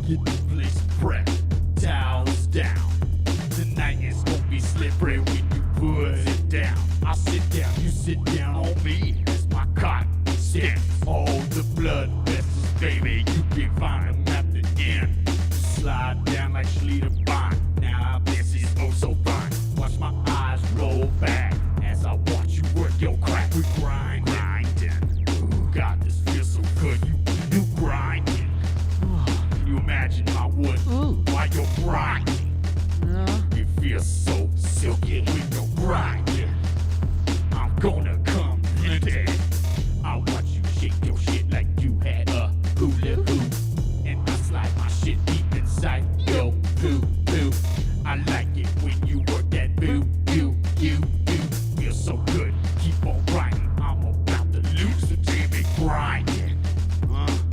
Get the place prepped, towels down. Tonight is gonna be slippery when you put it down. I sit down, you sit down on me. That's my cot stand. All the blood vessels, baby, you can find them at the end. Slide down like Schlieder Bond. Now this is oh so fine. Watch my eyes roll back as I watch you work your crack. We grinding. Ooh, God, this feels so good. You grinding. Can you imagine my wood while you're grinding? It feels so silky when you're grinding. I'm gonna come in there. I watch you shake your shit like you had a hula hoop. And I slide my shit deep inside your poo. I like it when you work that boo. You. Feels so good. Keep on grinding. I'm about to lose the TV grinding.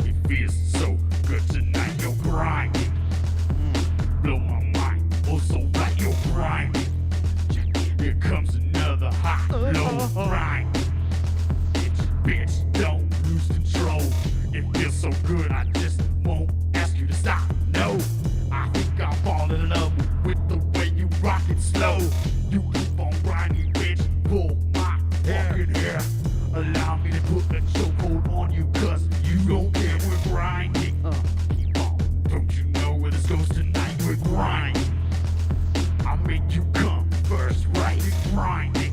It feels so good tonight. You're grinding. Blow my mind. Oh, so right. You're grinding. Here comes another hot low grind. Bitch, don't lose control. It feels so good. I just won't ask you to stop. No, I think I'm falling in love with the way you rock it slow. You keep on grinding, bitch. Pull my fucking hair. Allow me to put a chokehold on you, cause you don't care. We're grinding. Keep on. Don't you know where this goes tonight? We're grinding. I'll make you come first, right? We're grinding.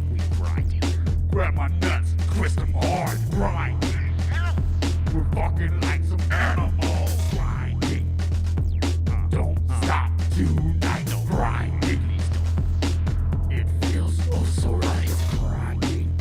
Grab my nuts, twist them hard, grinding. We're fucking like some animals, grinding. Don't stop tonight, grinding. It feels oh so right, grinding.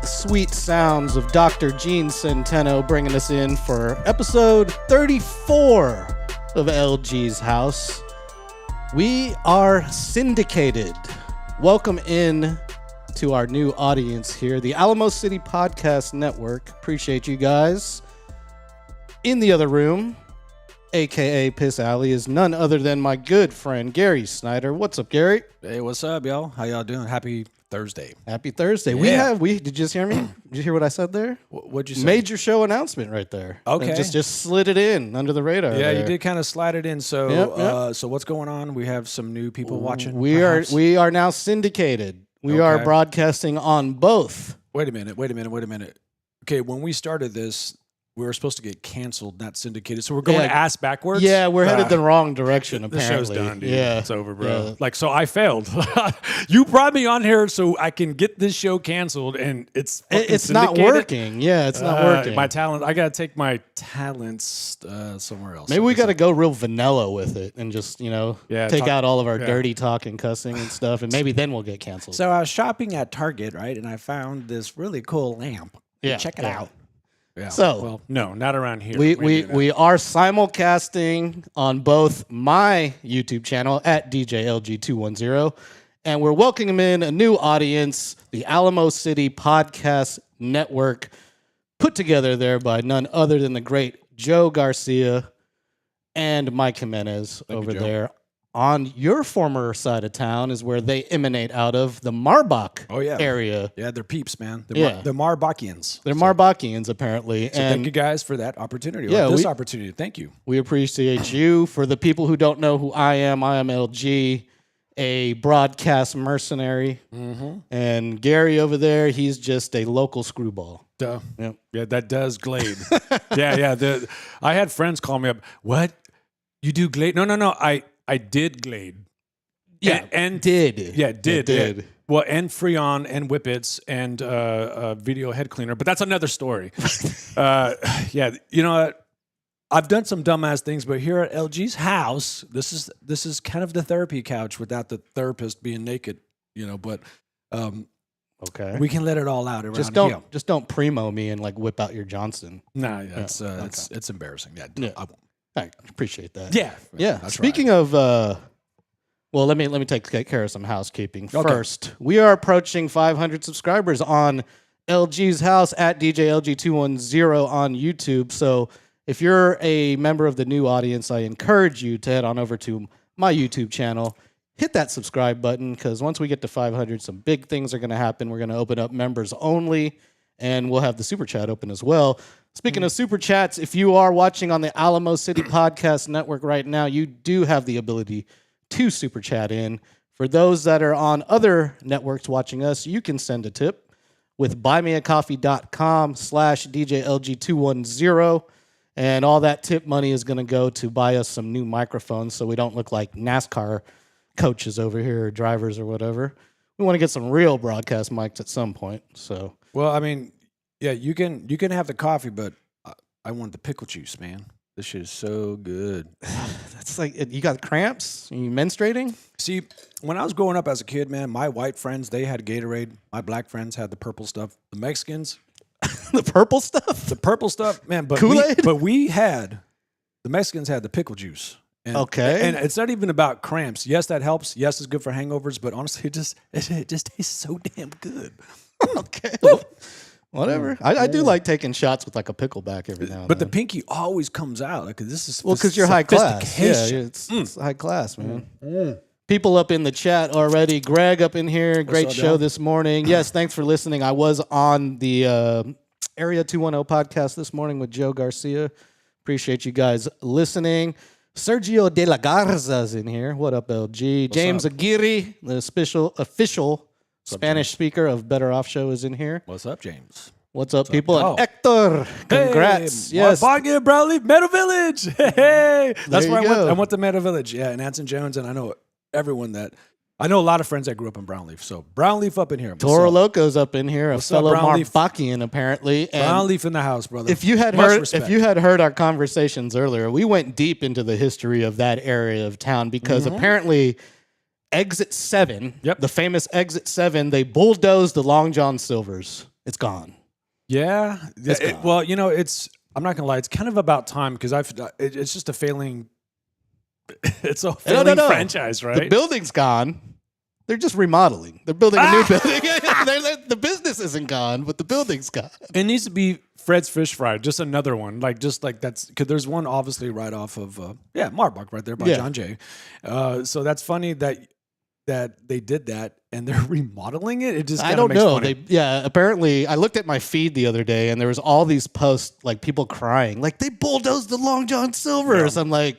Sweet sounds of Dr. Gene Centeno bringing us in for episode 34 of LG's House. We are Syndicated. Welcome in to our new audience here, the Alamo City Podcast Network. Appreciate you guys. In the other room, aka Piss Alley, is none other than my good friend Gary Snyder. What's up, Gary? Hey, what's up, y'all? How y'all doing? Happy Thursday. Happy Thursday. Yeah. Did you just hear me? Did you hear what I said there? What'd you say? Major show announcement right there. Okay. And just slid it in under the radar. Yeah, there. you did kind of slide it in. So, Yep. So what's going on? We have some new people watching. We are now syndicated. We are broadcasting on both. Wait a minute. Okay, when we started this, we were supposed to get canceled, not syndicated. So we're going ass backwards. Yeah, we're headed the wrong direction. The Apparently, show's done, dude. Yeah, It's over, bro. Yeah. Like, so I failed. You brought me on here so I can get this show canceled, and it's not working. Yeah, it's not working. My talent. I gotta take my talents somewhere else. Maybe we got to go real vanilla with it and just take out all of our yeah. dirty talk and cussing and stuff, and maybe then we'll get canceled. So I was shopping at Target, right, and I found this really cool lamp. Yeah, Check it yeah. out. Yeah. So- well, no, not around here. We are simulcasting on both my YouTube channel at DJLG210, and we're welcoming in a new audience, the Alamo City Podcast Network, put together there by none other than the great Joe Garcia and Mike Jimenez over Joe. there. On your former side of town is where they emanate out of, the Marbach area. Yeah, they're peeps, man. They're Marbachians. They're Marbachians, apparently. So thank you guys for that opportunity. Yeah, This opportunity. Thank you. We appreciate you. For the people who don't know who I am LG, a broadcast mercenary. Mm-hmm. And Gary over there, he's just a local screwball. Duh. Yep. Yeah, that does Glade. yeah. I had friends call me up. What? You do Glade? No. I did Glade. Yeah, and did. Yeah, did. Did. Yeah. Well, and Freon and Whippets and Video Head Cleaner, but that's another story. Yeah, you know what? I've done some dumbass things, but here at LG's house, this is kind of the therapy couch without the therapist being naked, but Okay. we can let it all out around here. Just don't primo me and like whip out your Johnson. Nah, yeah, it's embarrassing. Yeah, Yeah. I won't. I appreciate that. Yeah. Yeah. That's Speaking of Well, let me take care of some housekeeping first. We are approaching 500 subscribers on LG's House at DJLG210 on YouTube. So if you're a member of the new audience, I encourage you to head on over to my YouTube channel. Hit that subscribe button, because once we get to 500, some big things are going to happen. We're going to open up members only, and we'll have the Super Chat open as well. Speaking of Super Chats, if you are watching on the Alamo City Podcast Network right now, you do have the ability to Super Chat in. For those that are on other networks watching us, you can send a tip with buymeacoffee.com/DJLG210. And all that tip money is going to go to buy us some new microphones so we don't look like NASCAR coaches over here or drivers or whatever. We want to get some real broadcast mics at some point. So, well, I mean, yeah, you can have the coffee, but I want the pickle juice, man. This shit is so good. That's like, you got cramps? Are you menstruating? See, when I was growing up as a kid, man, my white friends, they had Gatorade. My black friends had the purple stuff. The Mexicans, The purple stuff? the purple stuff, man. But Kool-Aid? the Mexicans had the pickle juice. And, Okay. And it's not even about cramps. Yes, that helps. Yes, it's good for hangovers. But honestly, it just tastes so damn good. Okay. Whatever. I do like taking shots with like a pickleback every now and But the then. pinky always comes out. Like, this is Because you're high class. Yeah, sophistication. it's high class, man. People up in the chat already. Greg up in here. Great up, show y'all? this morning. Yes, thanks for listening. I was on the Area 210 podcast this morning with Joe Garcia. Appreciate you guys listening. Sergio De La Garza's in here. What up, LG? James Aguirre, the official Spanish speaker of Better Off Show, is in here. What's up, James? What's up, people? Oh. And Hector, congrats. Hey, Yes. Bargain, Brownleaf, Meadow Village. Hey, that's There where you I went. go. I went to Meadow Village. Yeah, and Anson Jones, and I know everyone that. I know a lot of friends that grew up in Brownleaf. So Brownleaf up in here. What's Toro up? Loco's up in here, a What's up, fellow Brownleaf? Marbachian apparently. And Brownleaf in the house, brother. if you had Much heard, respect. if you had heard our conversations earlier, we went deep into the history of that area of town because apparently, Exit 7, Yep. the famous Exit 7, they bulldozed the Long John Silver's. It's gone. Yeah. It's gone. Well, you know, I'm not gonna lie. It's kind of about time because it's just a failing. It's a failing franchise, right? The building's gone. They're just remodeling. They're building a new building. The business isn't gone, but the building's gone. It needs to be Fred's Fish Fry, just another one. Like that's because there's one obviously right off of Marbach right there by Yeah. John Jay. So that's funny that they did that and they're remodeling it. It just I kinda don't makes know. funny. Apparently, I looked at my feed the other day, and there was all these posts like people crying, like they bulldozed the Long John Silver's. I'm like,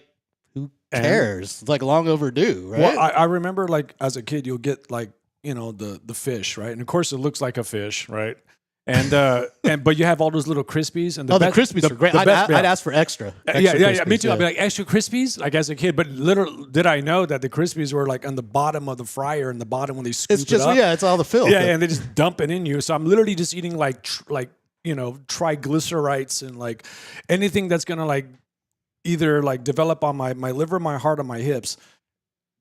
who cares? It's like long overdue, right? Well, I remember like as a kid, you'll get like the fish, right? And of course, it looks like a fish, right? And but you have all those little Crispies and the Crispies are great. I'd ask for extra. Yeah, Crispies, me too. yeah. I'd be like extra Crispies, like as a kid. But little did I know that the Crispies were like on the bottom of the fryer, in the bottom when they scoop It's just it up. it's all the filth. Yeah, and they just dump it in you. So I'm literally just eating like triglycerides and like anything that's gonna like either like develop on my liver, my heart, or my hips.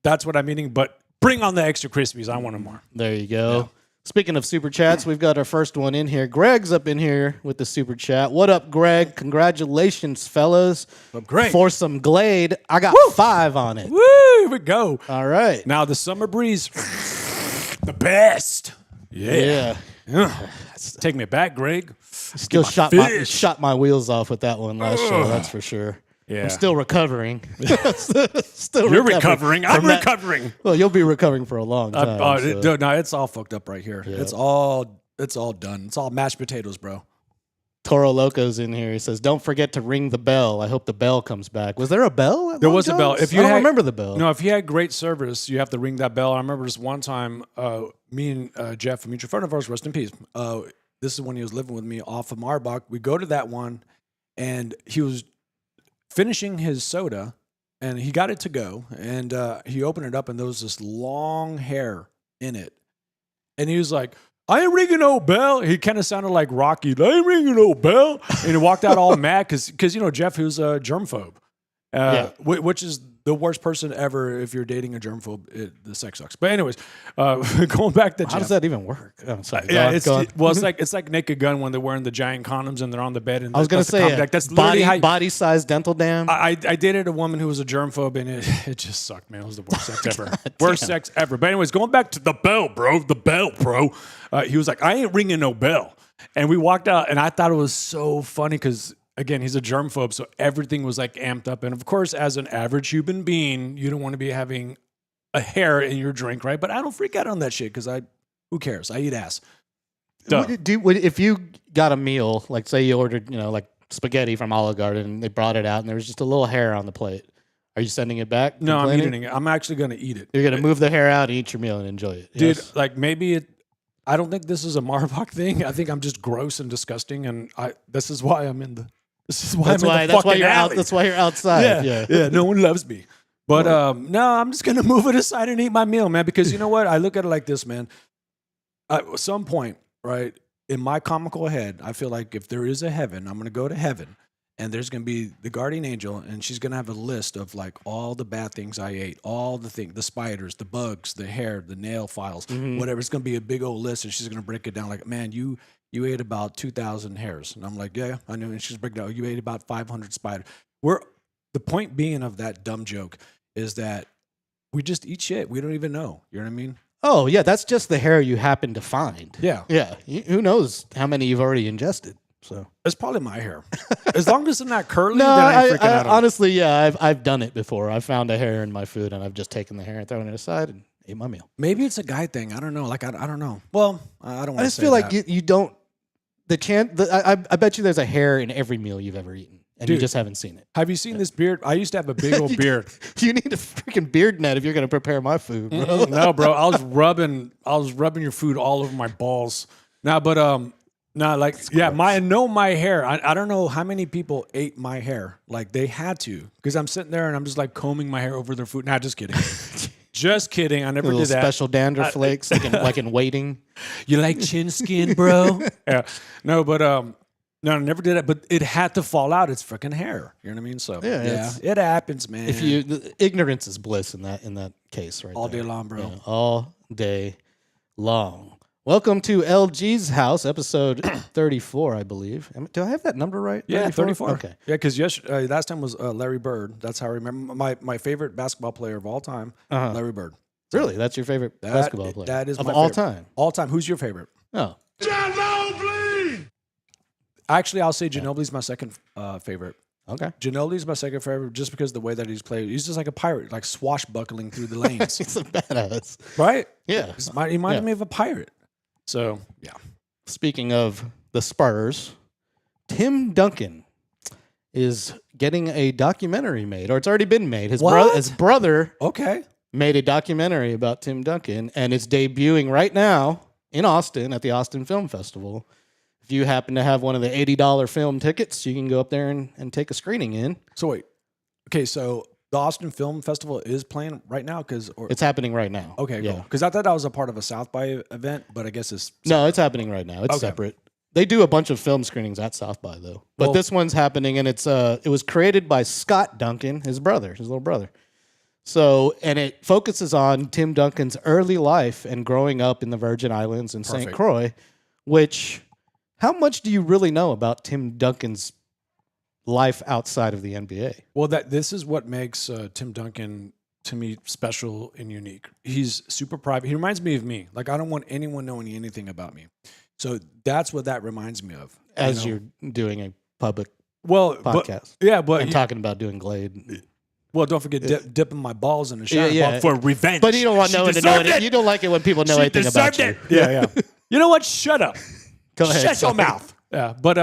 That's what I'm eating. But bring on the extra Crispies. I want them more. There you go. Speaking of super chats, we've got our first one in here. Greg's up in here with the super chat. What up, Greg? Congratulations, fellas. Greg? For some Glade. I got 5 on it. Woo! Here we go. All right. Now the summer breeze, the best. Yeah. Take me back, Greg. Still shot my wheels off with that one last show, that's for sure. Yeah. I'm still recovering. Still You're recovering. I'm from that. recovering. Well, you'll be recovering for a long time. so. No, it's all fucked up right here. Yeah. It's all done. It's all mashed potatoes, bro. Toro Loco's in here. He says, "Don't forget to ring the bell. I hope the bell comes back." Was there a bell? At There Long was a bell. John's? If you I don't had- remember the bell. No, if you had great service, you have to ring that bell. I remember this one time, me and Jeff, a mutual friend of ours, rest in peace. This is when he was living with me off of Marbach. We go to that one, and he was finishing his soda, and he got it to go, and he opened it up, and there was this long hair in it, and he was like, "I ain't ringing no bell." He kind of sounded like Rocky. "I ain't ringing no bell," and he walked out all mad because Jeff, he was a germphobe, which is the worst person ever if you're dating a germphobe. The sex sucks. But anyways, going back to How Jeff. does that even work? Oh, sorry. Yeah, Go on. it's like Naked Gun when they're wearing the giant condoms and they're on the bed. And I was going to say, like, that's literally how body-sized dental dam. I dated a woman who was a germphobe, and it just sucked, man. It was the worst sex ever. Worst sex ever. But anyways, going back to the bell, bro. The bell, bro. He was like, I ain't ringing no bell. And we walked out, and I thought it was so funny because, again, he's a germphobe, so everything was like amped up. And of course, as an average human being, you don't want to be having a hair in your drink, right? But I don't freak out on that shit because who cares? I eat ass. If you got a meal, like say you ordered, like spaghetti from Olive Garden, and they brought it out, and there was just a little hair on the plate, are you sending it back? No, I'm eating it. I'm actually going to eat it. You're going to move the hair out and eat your meal and enjoy it. Dude, yes? like maybe I don't think this is a Marbach thing. I think I'm just gross and disgusting, and this is why I'm in the. This is why I'm in the fucking alley. That's why you're outside. Yeah. No one loves me. But no, I'm just gonna move it aside and eat my meal, man. Because you know what? I look at it like this, man. At some point, right, in my comical head, I feel like if there is a heaven, I'm gonna go to heaven, and there's gonna be the guardian angel, and she's gonna have a list of like all the bad things I ate, all the things, the spiders, the bugs, the hair, the nail files, whatever. It's gonna be a big old list, and she's gonna break it down like, man, you ate about 2,000 hairs. And I'm like, yeah, I know. And she's breaking down, you ate about 500 spiders. The point being of that dumb joke is that we just eat shit. We don't even know. You know what I mean? Oh, yeah. That's just the hair you happen to find. Yeah. Yeah. Who knows how many you've already ingested? So it's probably my hair. As long as it's not curly, no, then I ain't freaking out. Honestly, yeah, I've done it before. I found a hair in my food, and I've just taken the hair and thrown it aside and ate my meal. Maybe it's a guy thing. I don't know. Like, I don't know. Well, I don't want to say I just feel like that. you don't. I bet you there's a hair in every meal you've ever eaten, and you just haven't seen it. Have you seen this beard? I used to have a big old beard. You need a freaking beard net if you're going to prepare my food, bro. No, bro. I was rubbing your food all over my balls. Nah, but like, yeah, my hair. I don't know how many people ate my hair. Like they had to, because I'm sitting there and I'm just like combing my hair over their food. Nah, just kidding. Just kidding. I never did that. Special dandruff flakes, like in waiting. You like chin skin, bro? Yeah. No, but no, I never did it. But it had to fall out. It's freaking hair. You know what I mean? So yeah, it happens, man. Ignorance is bliss in that case, right? All day long, bro. Yeah, all day long. Welcome to LG's House, episode 34, I believe. Do I have that number right? Yeah, 34. Okay. Yeah, because last time was Larry Bird. That's how I remember my favorite basketball player of all time, Larry Bird. Really? That's your favorite basketball player? That is of my all favorite. time? All time. Who's your favorite? Oh. Actually, I'll say Ginobili's my second favorite. Okay. Ginobili's my second favorite just because the way that he's played. He's just like a pirate, like swashbuckling through the lanes. He's a badass. Right? Yeah. He reminded me of a pirate. So, yeah. Speaking of the Spurs, Tim Duncan is getting a documentary made, or it's already been made. His brother made a documentary about Tim Duncan, and it's debuting right now in Austin at the Austin Film Festival. If you happen to have one of the $80 film tickets, you can go up there and take a screening in. So wait. Okay, so the Austin Film Festival is playing right now? It's happening right now. Okay, cool. Because I thought that was a part of a South by event, but I guess it's... No, it's happening right now. It's separate. They do a bunch of film screenings at South by, though. But this one's happening, and it was created by Scott Duncan, his little brother. So, and it focuses on Tim Duncan's early life and growing up in the Virgin Islands and St. Croix, which... How much do you really know about Tim Duncan's life outside of the NBA? Well, this is what makes Tim Duncan, to me, special and unique. He's super private. He reminds me of me. Like, I don't want anyone knowing anything about me. So that's what that reminds me of. As you're doing a public podcast. But I'm talking about doing Glade. Well, don't forget dipping my balls in the shower for revenge. But you don't want no one to know it. You don't like it when people know anything about you. Yeah. You know what? Shut up. Go ahead. Shut your mouth. Yeah, but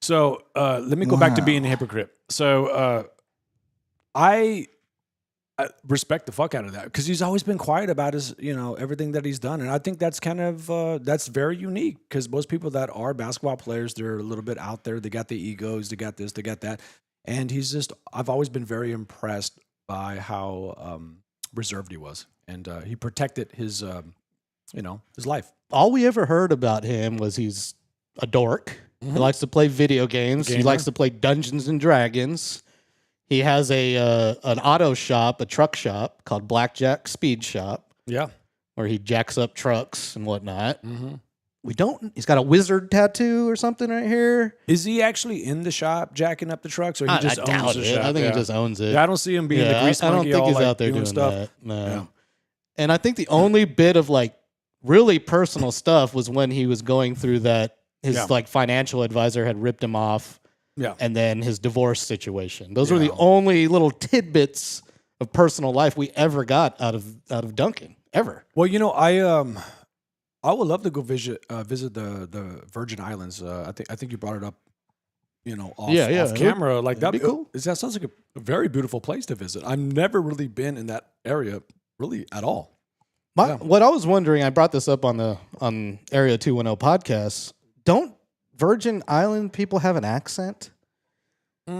so let me go back to being a hypocrite. So I respect the fuck out of that because he's always been quiet about his, everything that he's done, and I think that's kind of that's very unique because most people that are basketball players, they're a little bit out there. They got the egos, they got this, they got that, and I've always been very impressed by how reserved he was, and he protected his his life. All we ever heard about him was he's a dork. Mm-hmm. He likes to play video games. He likes to play Dungeons and Dragons. He has an auto shop, a truck shop called Blackjack Speed Shop, Yeah. where he jacks up trucks and whatnot. He's got a wizard tattoo or something right here. Is he actually in the shop jacking up the trucks, or he just I owns doubt the it. shop? I think he just owns it. Yeah, I don't see him being the grease I don't monkey. think all, he's like, out there doing stuff. that. No. Yeah. And I think the only bit of like really personal stuff was when he was going through that his like financial advisor had ripped him off. Yeah. And then his divorce situation. Those were the only little tidbits of personal life we ever got out of Duncan ever. Well, I would love to go visit the Virgin Islands. I think you brought it up, off camera. Like that'd be cool. That sounds like a very beautiful place to visit. I've never really been in that area really at all. What I was wondering, I brought this up on Area 210 podcast. Don't Virgin Island people have an accent?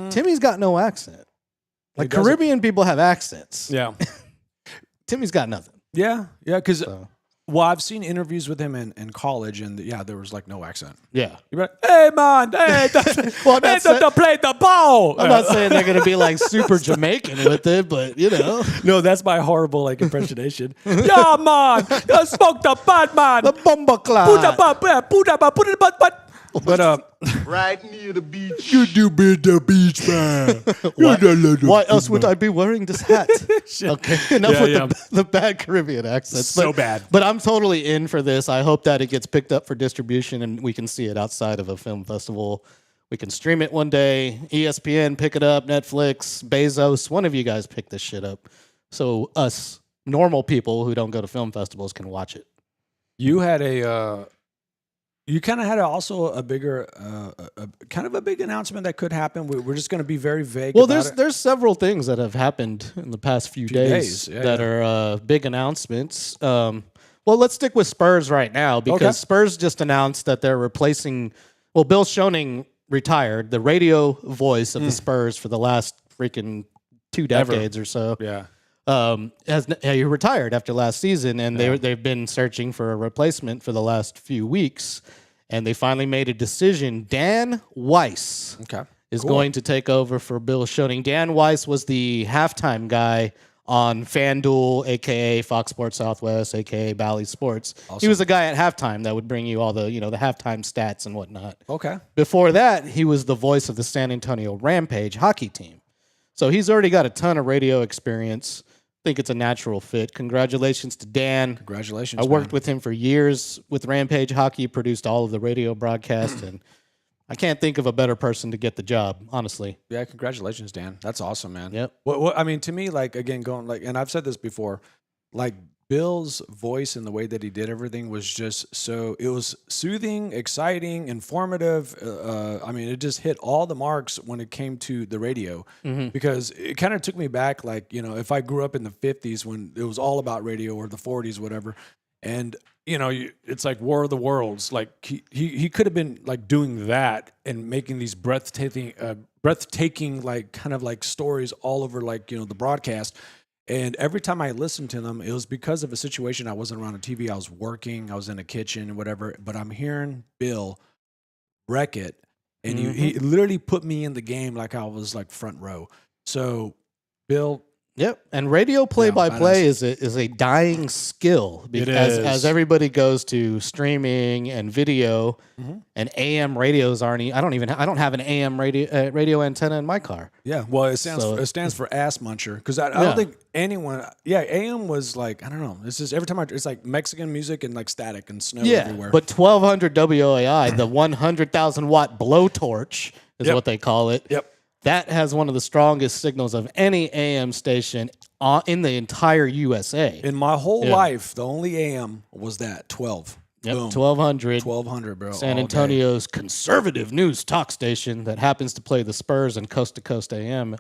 Timmy's got no accent. Like Caribbean people have accents. Yeah. Timmy's got nothing. Yeah. Because I've seen interviews with him in college, and there was like no accent. Yeah. You're like, hey man, hey, to play the ball. I'm not saying they're gonna be like super Jamaican with it, but No, that's my horrible like impersonation. Yeah, man, smoke the bad man. The bomba cloud. Put it, but. Right near the beach. You do be the beach, man. Why else would I be wearing this hat? Okay, enough with the bad Caribbean accents. So bad. But I'm totally in for this. I hope that it gets picked up for distribution and we can see it outside of a film festival. We can stream it one day. ESPN, pick it up. Netflix, Bezos, one of you guys pick this shit up. So us normal people who don't go to film festivals can watch it. You had you kind of had also a bigger, kind of a big announcement that could happen. We're just going to be very vague. Well, there's several things that have happened in the past few days that are big announcements. Well, let's stick with Spurs right now because Spurs just announced that they're replacing. Well, Bill Schoening retired, the radio voice of the Spurs for the last freaking 2 decades or so. Yeah. He retired after last season, and they've been searching for a replacement for the last few weeks, and they finally made a decision. Dan Weiss is going to take over for Bill Schoening. Dan Weiss was the halftime guy on FanDuel, a.k.a. Fox Sports Southwest, a.k.a. Bally Sports. Awesome. He was the guy at halftime that would bring you all the, the halftime stats and whatnot. Okay. Before that, he was the voice of the San Antonio Rampage hockey team. So he's already got a ton of radio experience. I think it's a natural fit. Congratulations to Dan. Congratulations. I worked with him for years with Rampage Hockey, produced all of the radio broadcasts, and I can't think of a better person to get the job, honestly. Yeah, congratulations, Dan. That's awesome, man. Yep. Well, I mean, to me, like, again, going, like, and I've said this before, like, Bill's voice and the way that he did everything was just it was soothing, exciting, informative. I mean, it just hit all the marks when it came to the radio because it kind of took me back, like, if I grew up in the 50s when it was all about radio, or the 40s, whatever. And, it's like War of the Worlds. Like he could have been like doing that and making these breathtaking, like kind of like stories all over, like, the broadcast. And every time I listened to them, it was because of a situation. I wasn't around a TV. I was working. I was in a kitchen, whatever. But I'm hearing Bill wreck it. And he literally put me in the game like I was like front row. So, Bill. Yep. And radio play-by-play is a dying skill because as everybody goes to streaming and video, and AM radios aren't. I don't have an AM radio antenna in my car. Yeah. Well, it stands for ass muncher because I don't think anyone. Yeah, AM was like, I don't know. It's just every time it's like Mexican music and like static and snow everywhere. But 1200 WOAI, the 100,000 watt blowtorch is what they call it. Yep. That has one of the strongest signals of any AM station in the entire USA. In my whole life, the only AM was that 12. Yep, Boom. 1200. 1200, bro. San Antonio's conservative news talk station that happens to play the Spurs and Coast to Coast AM,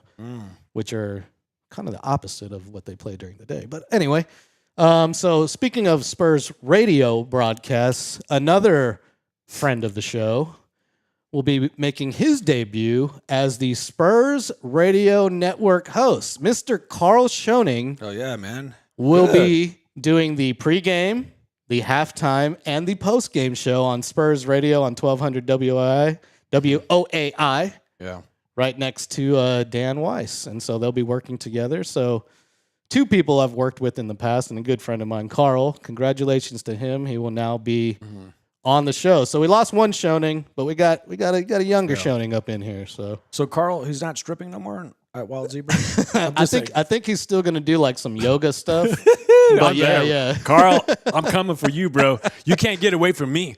which are kind of the opposite of what they play during the day. But anyway, so speaking of Spurs radio broadcasts, another friend of the show will be making his debut as the Spurs Radio Network host. Mr. Carl Schoening will be doing the pregame, the halftime, and the postgame show on Spurs Radio on 1200 WOAI. Yeah. right next to Dan Weiss. And so they'll be working together. So 2 people I've worked with in the past and a good friend of mine, Carl. Congratulations to him. He will now be on the show. So we lost one Shoning, but we got a younger Shoning up in here. So Carl, he's not stripping no more at Wild Zebra? I think he's still gonna do like some yoga stuff. But yeah. Carl, I'm coming for you, bro. You can't get away from me.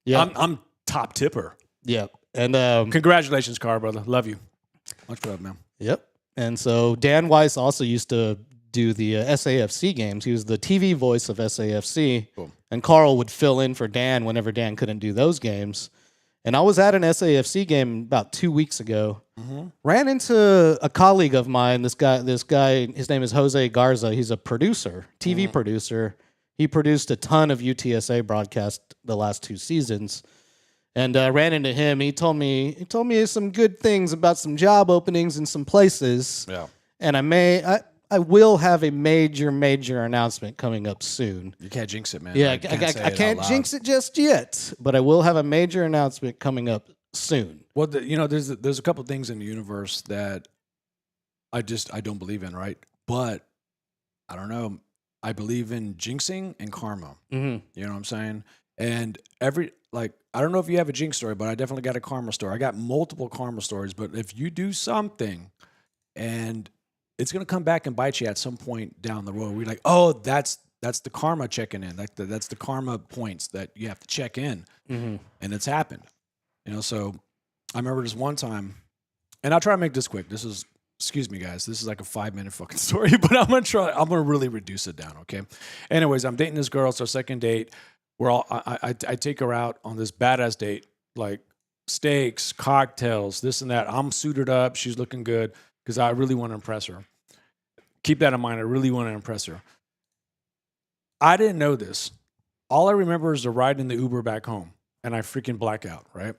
Yeah. I'm top tipper. Yep. And Congratulations, Carl, brother. Love you. Much love, man. Yep. And so Dan Weiss also used to do the SAFC games. He was the TV voice of SAFC. Cool. And Carl would fill in for Dan whenever Dan couldn't do those games. And I was at an SAFC game about 2 weeks ago. Ran into a colleague of mine. This guy, his name is Jose Garza. He's a producer, TV producer. He produced a ton of UTSA broadcasts the last 2 seasons. And I ran into him. He told me some good things about some job openings in some places. Yeah. And I will have a major announcement coming up soon. You can't jinx it, man. Yeah, I can't jinx it just yet, but I will have a major announcement coming up soon. Well, there's a couple things in the universe that I don't believe in, right? But I don't know. I believe in jinxing and karma. Mm-hmm. You know what I'm saying? And I don't know if you have a jinx story, but I definitely got a karma story. I got multiple karma stories, but if you do something and it's going to come back and bite you at some point down the road, we're like, oh, that's the karma checking in. That's the karma points that you have to check in. Mm-hmm. And it's happened. So I remember this one time, and I'll try to make this quick. Excuse me, guys. This is like a 5-minute fucking story, but I'm going to really reduce it down, okay? Anyways, I'm dating this girl. It's our second date. I take her out on this badass date, like steaks, cocktails, this and that. I'm suited up. She's looking good because I really want to impress her. Keep that in mind. I really want to impress her. I didn't know this. All I remember is the ride in the Uber back home, and I freaking black out, right?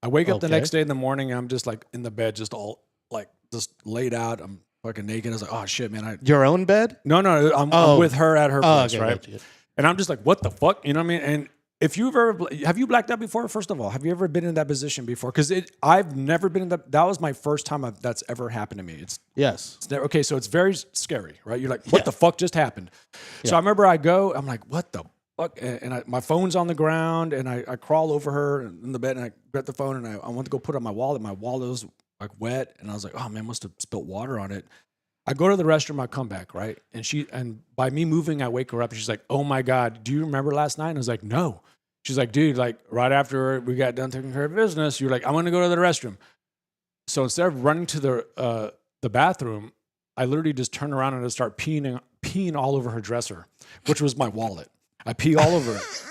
I wake up the next day in the morning, and I'm just like in the bed, just all like just laid out. I'm fucking naked. I was like, oh shit, man. Your own bed? No, I'm with her at her place, okay, right? gotcha. And I'm just like, what the fuck? You know what I mean? And if have you blacked out before? First of all, have you ever been in that position before? Because I've never been in that was my first time that's ever happened to me. Yes. Okay, so it's very scary, right? You're like, what the fuck just happened? So I remember I'm like, what the fuck? And my phone's on the ground, and I crawl over her in the bed, and I grab the phone, and I went to go put it on my wallet. My wallet was like wet, and I was like, oh man, must have spilled water on it. I go to the restroom, I come back, right? And by me moving, I wake her up, and she's like, oh my God, do you remember last night? And I was like, no. She's like, dude, like right after we got done taking care of business, you're like, I'm gonna go to the restroom. So instead of running to the bathroom, I literally just turn around and I start peeing all over her dresser, which was my wallet. I pee all over it.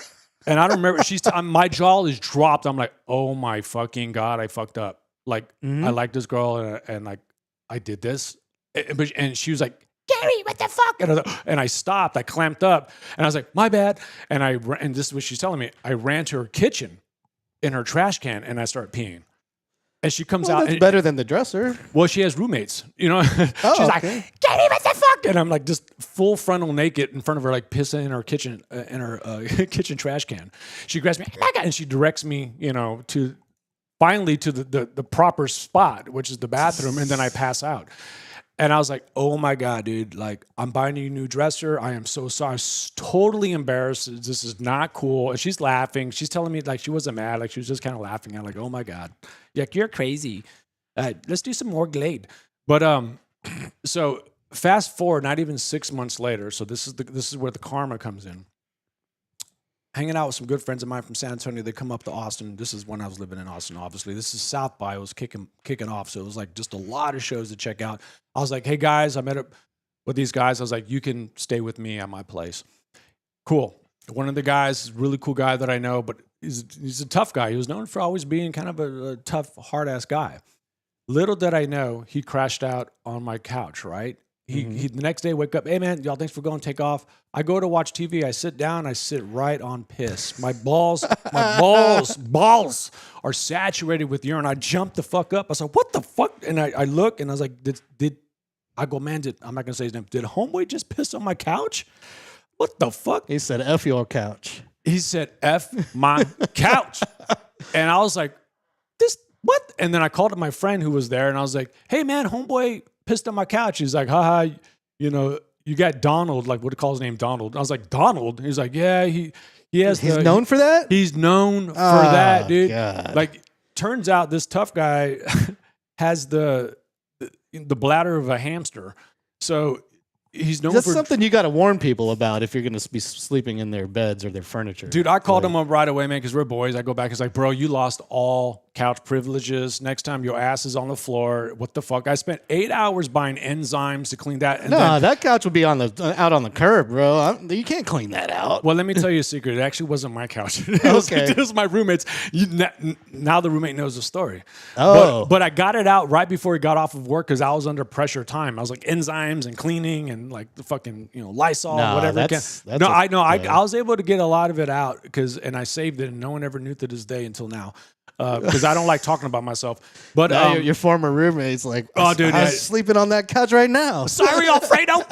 And I don't remember, my jaw is dropped. I'm like, oh my fucking God, I fucked up. Like, I like this girl, and like, I did this. And she was like, Gary, what the fuck? And I stopped, I clamped up, and I was like, my bad. And this is what she's telling me. I ran to her kitchen in her trash can, and I started peeing. And she comes out. That's better than the dresser. Well, she has roommates, She's like, Gary, what the fuck? And I'm like, just full frontal naked in front of her, like pissing in her kitchen, kitchen trash can. She grabs me, oh my God, and she directs me, finally to the proper spot, which is the bathroom, and then I pass out. And I was like, oh my God, dude, like, I'm buying you a new dresser. I am so sorry. I was totally embarrassed. This is not cool. And she's laughing. She's telling me, like, she wasn't mad. Like, she was just kind of laughing. I'm like, oh my God. Like, you're crazy. Let's do some more Glade. But so fast forward, not even 6 months later. So this is where the karma comes in. Hanging out with some good friends of mine from San Antonio. They come up to Austin. This is when I was living in Austin, obviously. This is South by. It was kicking off. So it was like just a lot of shows to check out. I was like, hey, guys, I met up with these guys. I was like, you can stay with me at my place. Cool. One of the guys, really cool guy that I know, but he's a tough guy. He was known for always being kind of a tough, hard-ass guy. Little did I know, he crashed out on my couch, right? He the next day wake up, hey man, y'all, thanks for going, take off. I go to watch TV, I sit down, I sit right on piss. My balls are saturated with urine. I jumped the fuck up. I was like, what the fuck? And I look and I was like, I'm not gonna say his name, did homeboy just piss on my couch? What the fuck? He said, F your couch. He said, F my couch. And I was like, what? and then I called up my friend who was there, and I was like, "Hey, man, homeboy pissed on my couch." He's like, "Haha, you know, you got Donald, like what do you call his name, Donald?" I was like, "Donald?" He's like, "Yeah, he has. He's known for that? He's known for that, dude. God. Like, turns out this tough guy has the bladder of a hamster, so." He's known That's for something you got to warn people about if you're going to be sleeping in their beds or their furniture. Dude, I called him up right away, man, because we're boys. I go back. It's like, bro, you lost all couch privileges. Next time your ass is on the floor. What the fuck? I spent 8 hours buying enzymes to clean that. And No, that couch would be out on the curb, bro. You can't clean that out. Well, let me tell you a secret. It actually wasn't my couch. Okay. It was my roommate's. Now the roommate knows the story. Oh. But I got it out right before he got off of work because I was under pressure time. I was like enzymes and cleaning and like the fucking Lysol, No, whatever. that's I know. I was able to get a lot of it out and I saved it, and no one ever knew to this day until now. Because I don't like talking about myself. But Now your former roommate's like, oh, dude, I was sleeping on that couch right now. sorry, Alfredo.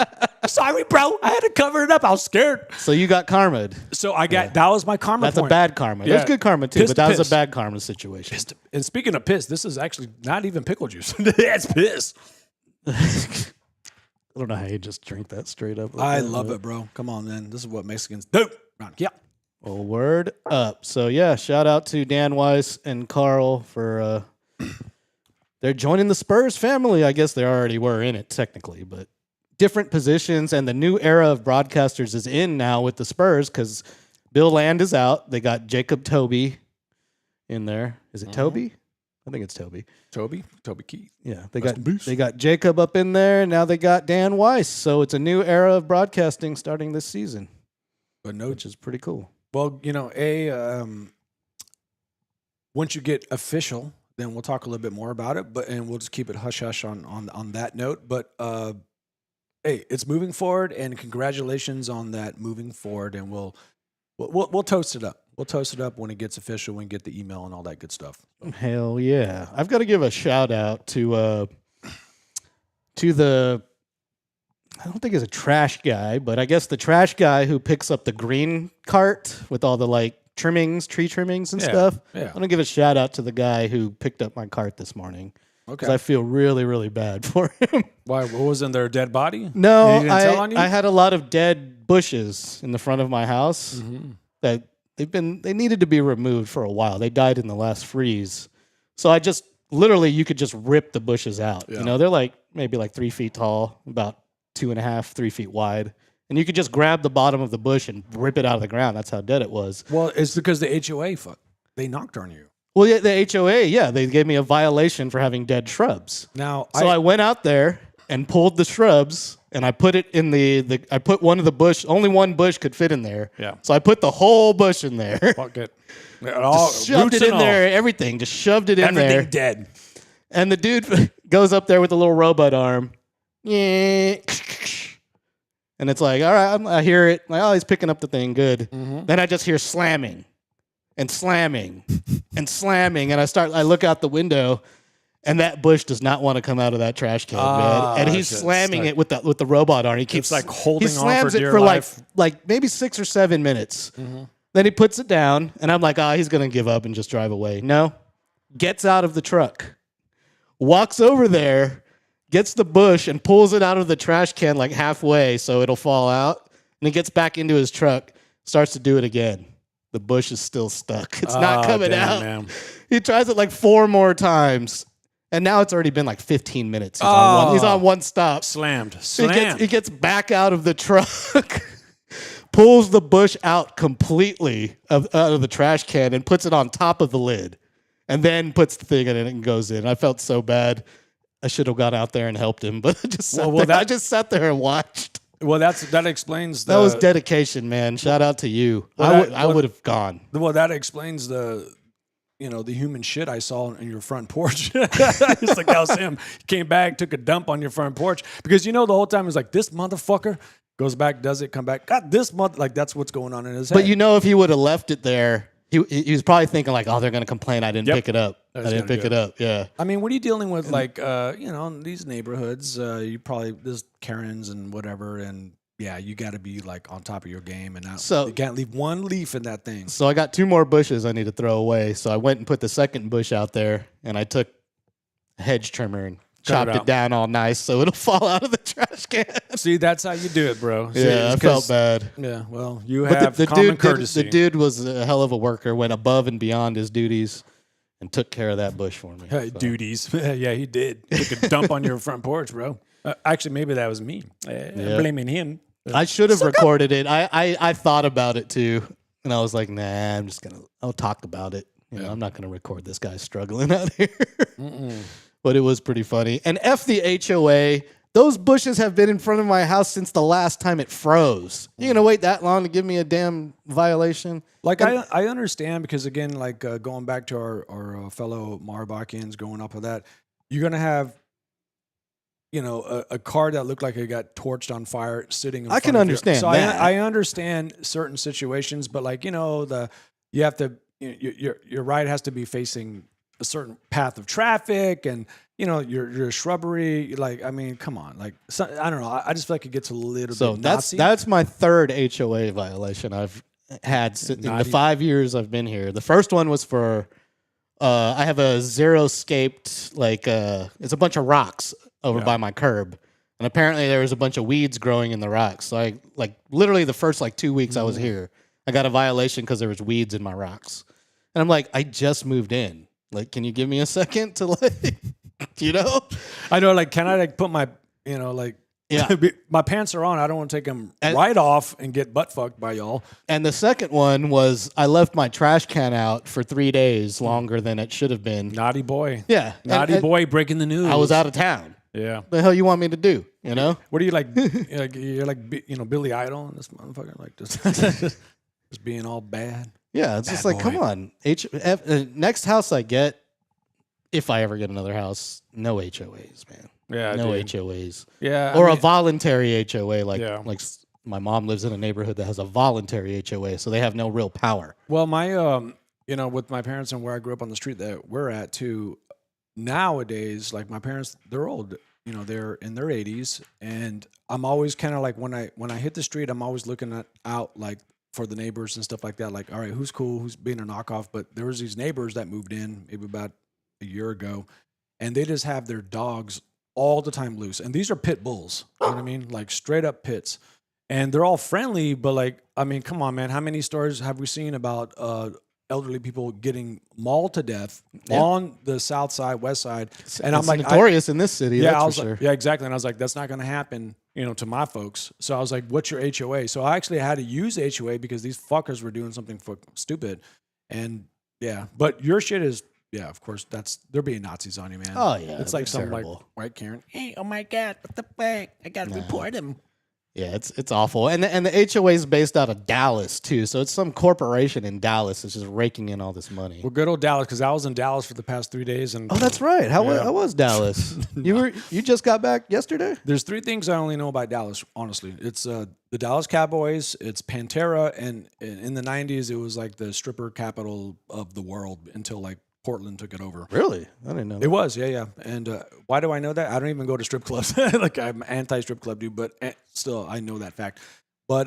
Sorry, bro. I had to cover it up. I was scared. So you got karma'd. So I got that was my karma. That's point. a bad karma. Yeah. There's good karma too, Piss but to that was piss. a bad karma situation. And speaking of piss, this is actually not even pickle juice. It's piss. I don't know how you just drink that straight up. I love it, bro. Come on, man. This is what Mexicans do. Yeah. Well, word up. So yeah, shout out to Dan Weiss and Carl for they're joining the Spurs family. I guess they already were in it technically, but different positions, and the new era of broadcasters is in now with the Spurs because Bill Land is out. They got Jacob Toby in there. Is it Toby? I think it's Toby. Toby Keith. Yeah, they got Jacob up in there, and now they got Dan Weiss. So it's a new era of broadcasting starting this season, which is pretty cool. Well, once you get official, then we'll talk a little bit more about it. And we'll just keep it hush hush on that note. But hey, it's moving forward, and congratulations on that moving forward. And we'll toast it up. We'll toast it up when it gets official. When we get the email and all that good stuff. Hell yeah! I've got to give a shout out to the. I don't think it's a trash guy, but I guess the trash guy who picks up the green cart with all the tree trimmings and stuff. Yeah. I'm gonna give a shout out to the guy who picked up my cart this morning. Okay. 'Cause I feel really, really bad for him. Why? What was in there? A dead body? No, He didn't tell on you? I had a lot of dead bushes in the front of my house that they needed to be removed for a while. They died in the last freeze. So I just literally you could just rip the bushes out. Yeah. They're maybe 3 feet tall, about 2.5, 3 feet wide. And you could just grab the bottom of the bush and rip it out of the ground. That's how dead it was. Well, it's because the HOA they knocked on you. Well, yeah, the HOA, they gave me a violation for having dead shrubs. Now, So I went out there and pulled the shrubs, and I put it in I put one of the bush. Only one bush could fit in there. Yeah. So I put the whole bush in there. fuck it. Just shoved it in there. Everything. Just shoved it in there. Everything dead. And the dude goes up there with a little robot arm. Yeah. And it's like, all right, I hear it. He's picking up the thing. Good. Then I just hear slamming and slamming and slamming. And I look out the window, and that bush does not want to come out of that trash can, man. And he's slamming it with the robot arm. He keeps holding he slams on for it dear for life. like maybe 6 or 7 minutes. Then he puts it down, and I'm like, he's gonna give up and just drive away. No, gets out of the truck, walks over there, gets the bush and pulls it out of the trash can halfway so it'll fall out. And he gets back into his truck, starts to do it again. The bush is still stuck. It's not coming out. Man. He tries it 4 more times. And now it's already been 15 minutes. He's on one stop. Slammed. He gets back out of the truck, pulls the bush out completely out of the trash can and puts it on top of the lid. And then puts the thing in it and goes in. I felt so bad. I should have got out there and helped him, but I just sat there and watched. Well, that explains that was dedication, man. Shout out to you. I would have gone. Well, that explains the human shit I saw in your front porch. It's like that was him. He came back, took a dump on your front porch because the whole time he's like, this motherfucker goes back, does it, come back. God, this that's what's going on in his head. But if he would have left it there, he was probably thinking they're going to complain I didn't pick it up. I didn't pick it up. Yeah. I mean, what are you dealing with? In these neighborhoods, you probably there's Karens and whatever, and yeah, you got to be on top of your game, and you can't leave one leaf in that thing. So I got 2 more bushes I need to throw away. So I went and put the second bush out there, and I took hedge trimmer and Cut chopped it it out. down all nice so it'll fall out of the trash can. See, that's how you do it, bro. See, Yeah, I it's felt 'cause- bad. Yeah, well, you But have the common dude, courtesy. the dude was a hell of a worker, went above and beyond his duties, and took care of that bush for me. Hey, So, duties. Yeah, he did. Took a dump on your front porch, bro. Actually, maybe that was me. I'm blaming him. I should have recorded it. I thought about it too, and I was like, nah, I'll talk about it. You know, I'm not gonna record this guy struggling out here. But it was pretty funny. And F the HOA. Those bushes have been in front of my house since the last time it froze. You gonna wait that long to give me a damn violation? Like, I understand because, again, like going back to our fellow Marbachians growing up with that, you're going to have, you know, a car that looked like it got torched on fire sitting in I front can of you. understand So that. I understand certain situations, but, like, you know, you have to, your ride has to be facing a certain path of traffic and, you know, your shrubbery. Like, I mean, come on. Like, so, I don't know. I just feel like it gets a little So bit that's Nazi. that's my third HOA violation I've had in the 5 years I've been here. The first one was for I have a zero-scaped, like it's a bunch of rocks over by my curb. And apparently there was a bunch of weeds growing in the rocks. So I literally the first 2 weeks I was here, I got a violation because there was weeds in my rocks. And I'm like, I just moved in. Like, can you give me a second to you know? I know, like, can I put my, you know, like, Yeah. my pants are on. I don't want to take them right off and get butt fucked by y'all. And the second one was I left my trash can out for 3 days longer than it should have been. Naughty boy. Yeah. Naughty boy breaking the news. I was out of town. Yeah. What the hell you want me to do? You know? What are you like? You're like, you know, Billy Idol and this motherfucker, like just, just being all bad. Yeah, it's just like, come on. Next house I get, if I ever get another house, no HOAs, man. Yeah, No dude. HOAs. Yeah, Or a voluntary HOA, Yeah. like my mom lives in a neighborhood that has a voluntary HOA, so they have no real power. Well, my you know, with my parents and where I grew up on the street that we're at too, nowadays, like my parents, they're old. You know, they're in their 80s, and I'm always kind of like when I hit the street, I'm always looking out like for the neighbors and stuff like that. Like, all right, who's cool, who's being a knockoff? But there was these neighbors that moved in maybe about a year ago, and they just have their dogs all the time loose, and these are pit bulls. You know what I mean? Like straight up pits. And they're all friendly, but like, I mean, come on, man. How many stories have we seen about elderly people getting mauled to death on the south side, west side? And I'm It's like, notorious in this city, yeah, I that's was for sure. like, yeah, exactly. And I was like, that's not going to happen, you know, to my folks. So I was like, what's your HOA? So I actually had to use HOA because these fuckers were doing something stupid. And yeah, but your shit is, yeah, of course, they're being Nazis on you, man. Oh, yeah, it's like they're some terrible. like white Karen. Hey, oh my God, what the fuck? I got to report him. Yeah, it's awful. And the HOA is based out of Dallas, too. So it's some corporation in Dallas that's just raking in all this money. Well, good old Dallas, because I was in Dallas for the past 3 days. And Oh, that's right. How was Dallas? You just got back yesterday? there's 3 things I only know about Dallas, honestly. It's the Dallas Cowboys, it's Pantera, and in the 90s, it was like the stripper capital of the world until like Portland took it over. Really? I didn't know that. It was, yeah. And why do I know that? I don't even go to strip clubs. Like, I'm anti-strip club dude, but still, I know that fact. But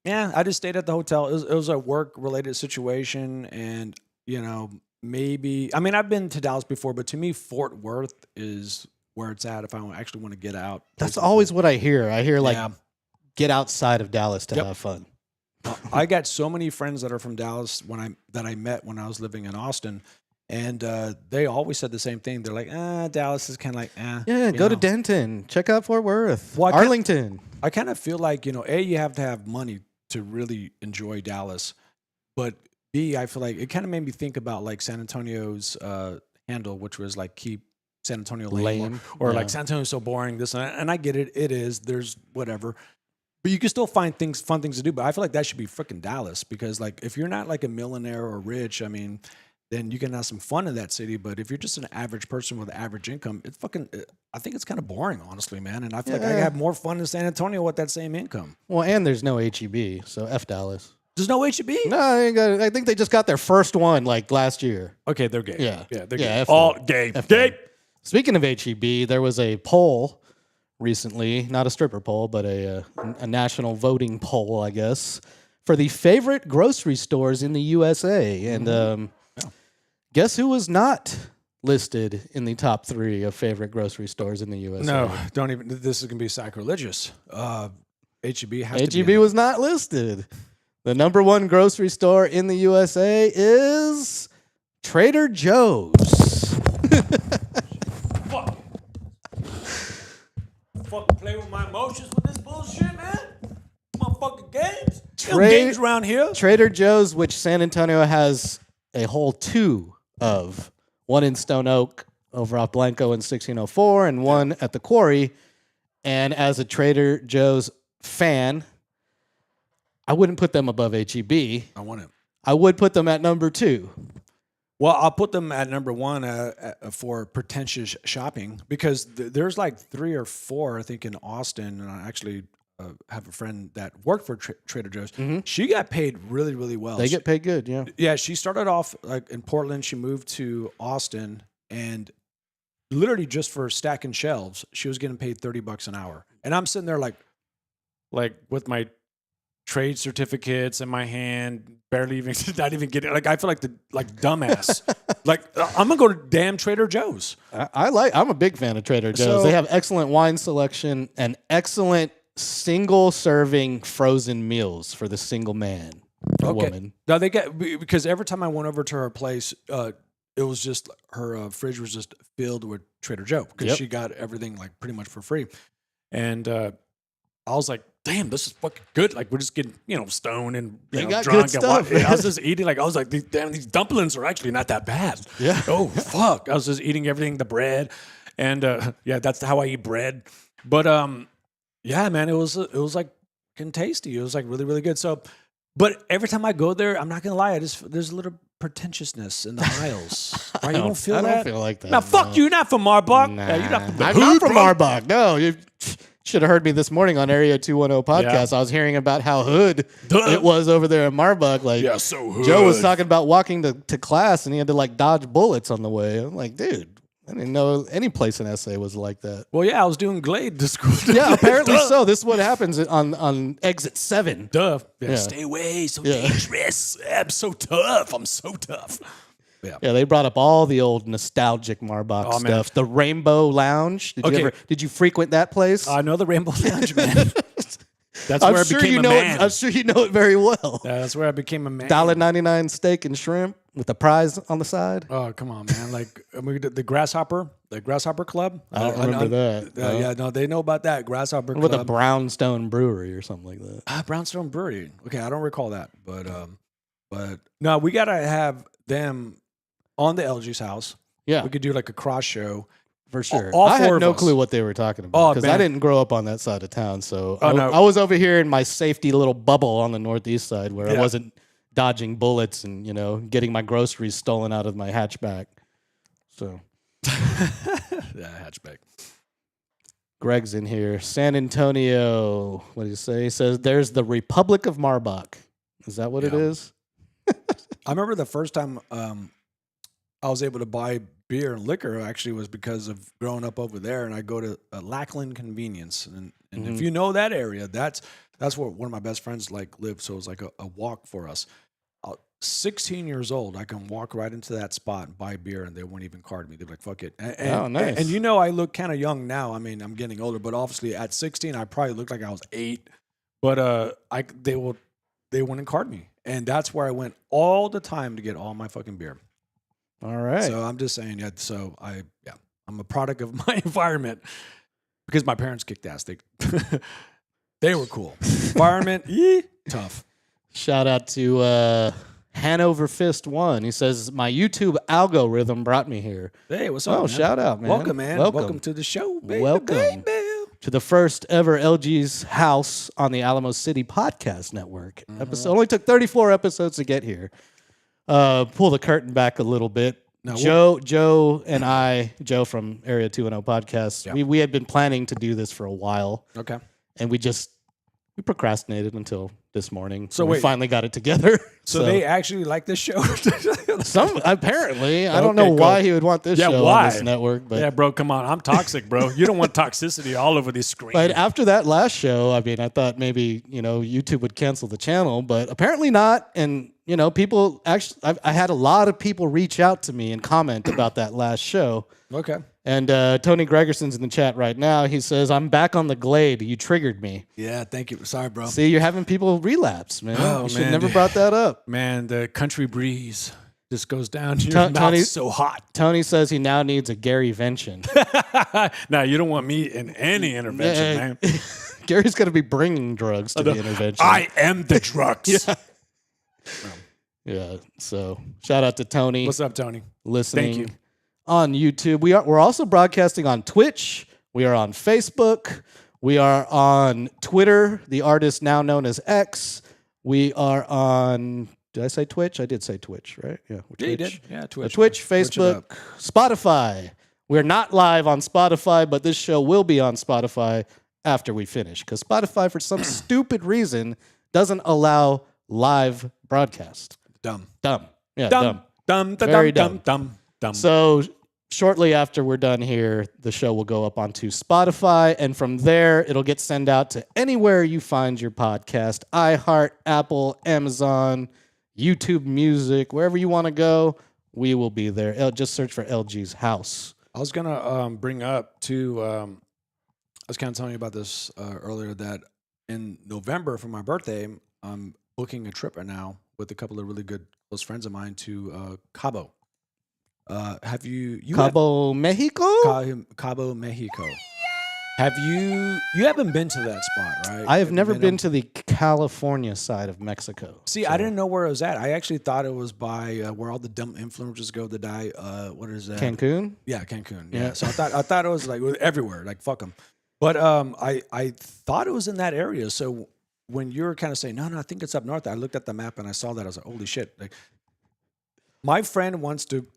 yeah, I just stayed at the hotel. It was a work-related situation, and you know, maybe. I mean, I've been to Dallas before, but to me, Fort Worth is where it's at. If I actually want to get out, That's always what I hear. I hear like Yeah. get outside of Dallas to have fun. I got so many friends that are from Dallas that I met when I was living in Austin. And they always said the same thing. They're like, Dallas is kind of like, Yeah, you go to know. Denton. Check out Fort Worth. Well, I can't- Arlington. I kind of feel like, you know, A, you have to have money to really enjoy Dallas. But B, I feel like it kind of made me think about like San Antonio's handle, which was like keep San Antonio lame. Or Yeah. like San Antonio's so boring, this and that. And I get it. It is. There's whatever. But you can still find fun things to do. But I feel like that should be freaking Dallas because like if you're not like a millionaire or rich, I mean, then you can have some fun in that city. But if you're just an average person with average income, it's fucking, I think it's kind of boring, honestly, man. And I feel like I Yeah. have more fun in San Antonio with that same income. Well, and there's no HEB, so F Dallas. There's no HEB? No, I think they just got their first one like last year. Okay, they're gay. Yeah. they're Yeah, gay. F All them. gay. F Gay. them. Speaking of HEB, there was a poll recently, not a stripper poll, but a national voting poll, I guess, for the favorite grocery stores in the USA. And guess who was not listed in the top 3 of favorite grocery stores in the USA. No, don't even. This is gonna be sacrilegious. HEB has to be. HEB was not listed. The number 1 grocery store in the USA is Trader Joe's. Fucking play with my emotions with this bullshit, man. Motherfucking games. No games around here. Trader Joe's, which San Antonio has a whole 2 of. One in Stone Oak over off Blanco in 1604 and one at the Quarry. And as a Trader Joe's fan, I wouldn't put them above HEB. I want it. I would put them at number 2. Well, I'll put them at number 1 for pretentious shopping because there's like 3 or 4, I think, in Austin. And I actually have a friend that worked for Trader Joe's. Mm-hmm. She got paid really, really well. They get paid good, yeah. Yeah, she started off like in Portland. She moved to Austin, and literally just for stacking shelves, she was getting paid $30 an hour. And I'm sitting there like with my trade certificates in my hand, barely even not even getting. Like I feel like dumbass. Like I'm gonna go to damn Trader Joe's. I'm a big fan of Trader Joe's. So- They have excellent wine selection and excellent single serving frozen meals for the single man or woman. Now they get because every time I went over to her place, it was just her fridge was just filled with Trader Joe because she got everything like pretty much for free, and I was like, "Damn, this is fucking good!" Like we're just getting stoned and got drunk good and stuff, I was just eating like I was like, these dumplings are actually not that bad." Yeah. Oh fuck! I was just eating everything, the bread, and that's how I eat bread. But yeah, man, it was like fucking tasty. It was like really, really good. So, but every time I go there, I'm not gonna lie, there's a little pretentiousness in the aisles. Right? You don't feel that? I don't feel like that. Now, fuck you, not from Marbach. Nah. You're not from the I'm hood, not from bro. Marbach. No, you should have heard me this morning on Area 210 podcast. I was hearing about how hood it was over there in Marbach. Like, Yeah, so hood. Joe was talking about walking to class and he had to like dodge bullets on the way. I'm like, dude, I didn't know any place in SA was like that. Well, yeah, I was doing Glade to school. Yeah, apparently so. This is what happens on exit 7. Duh. Yeah. Stay away. So dangerous. I'm so tough. I'm so tough. Yeah, they brought up all the old nostalgic Marbach Oh, man. stuff. The Rainbow Lounge. Did you frequent that place? I know the Rainbow Lounge, man. That's I'm where I sure became you a know man. I'm sure you know it very well. That's where I became a man. $1.99 steak and shrimp with a prize on the side. Oh, come on, man. Like the Grasshopper Club. I don't remember that. No. Yeah, no, they know about that. Grasshopper With a Club. Brownstone Brewery or something like that. Brownstone Brewery. Okay, I don't recall that. But no, we got to have them on the LG's house. Yeah, We could do like a cross show. for sure. all I four had of no us. clue what they were talking Oh, about because I man. didn't grow up on that side of town. So Oh, no. I was over here in my safety little bubble on the northeast side where I Yeah. wasn't dodging bullets and getting my groceries stolen out of my hatchback. So Yeah, hatchback. Greg's in here. San Antonio. What did he say? He says there's the Republic of Marbach. Is that what it Yeah. is? I remember the first time I was able to buy beer and liquor actually was because of growing up over there, and I go to Lackland Convenience, and if you know that area, that's where one of my best friends like lived. So it was like a walk for us. 16 years old, I can walk right into that spot and buy beer, and they won't even card me. They're like, "Fuck it." And, Oh, nice. And I look kind of young now. I mean, I'm getting older, but obviously at 16, I probably looked like I was 8. But they wouldn't card me, and that's where I went all the time to get all my fucking beer. All right. So I'm just saying, I'm a product of my environment because my parents kicked ass. They were cool. Environment, tough. Shout out to Hanover Fist 1. He says, my YouTube algorithm brought me here. Hey, what's up? Oh, man? shout out, man. Welcome, man. Welcome to the show, baby. Welcome. baby. To the first ever LG's House on the Alamo City Podcast Network. Episode only took 34 episodes to get here. Pull the curtain back a little bit. No, Joe and I, Joe from Area 210 Podcast, Yeah. we had been planning to do this for a while, Okay. and we procrastinated until this morning. So we wait. finally got it together. So they actually like this show? Some apparently, I don't know Okay, why cool. he would want this Yeah, show why? on this network, but Yeah, bro, come on. I'm toxic, bro. You don't want toxicity all over these screens. But after that last show, I mean, I thought maybe, YouTube would cancel the channel, but apparently not. And you know, people actually, I had a lot of people reach out to me and comment about that last show. Okay. And Tony Gregerson's in the chat right now. He says, I'm back on the Glade. You triggered me. Yeah, thank you. Sorry, bro. See, you're having people relapse, man. Oh, You should man, never dude. brought that up. Man, the country breeze just goes down to your Tony- mouth so hot. Tony says he now needs a Gary Vention. Now, you don't want me in any intervention, man. Gary's going to be bringing drugs to the intervention. I am the drugs. Yeah. So shout out to Tony. What's up, Tony? Listening Thank you. on YouTube. We're also broadcasting on Twitch. We are on Facebook. We are on Twitter, the artist now known as X. We are on, did I say Twitch? I did say Twitch, right? Yeah. Yeah, you Twitch. did. Yeah, Twitch. Twitch, Switch it Facebook, up. Spotify. We're not live on Spotify, but this show will be on Spotify after we finish because Spotify, for some stupid reason, doesn't allow live broadcast. Dumb. Dumb. Yeah, Dumb. dumb. Dumb. Very Dumb. Dumb. Dumb. So shortly after we're done here, the show will go up onto Spotify, and from there, it'll get sent out to anywhere you find your podcast: iHeart, Apple, Amazon, YouTube Music, wherever you want to go. We will be there. Just search for LG's House. I was gonna bring up too. I was kind of telling you about this earlier that in November for my birthday, I'm booking a trip right now with a couple of really good close friends of mine to Cabo. Have you Cabo, Mexico? Cabo, Mexico? Have you haven't been to that spot, right? I have never been to the California side of Mexico. See, I didn't know where it was at. I actually thought it was by where all the dumb influencers go to die. What is that? Cancun? Yeah, Cancun. Yeah. Yeah. So I thought it was like everywhere. Like fuck them. But I thought it was in that area. So when you were kind of saying no, I think it's up north. I looked at the map and I saw that. I was like, holy shit! Like my friend wants to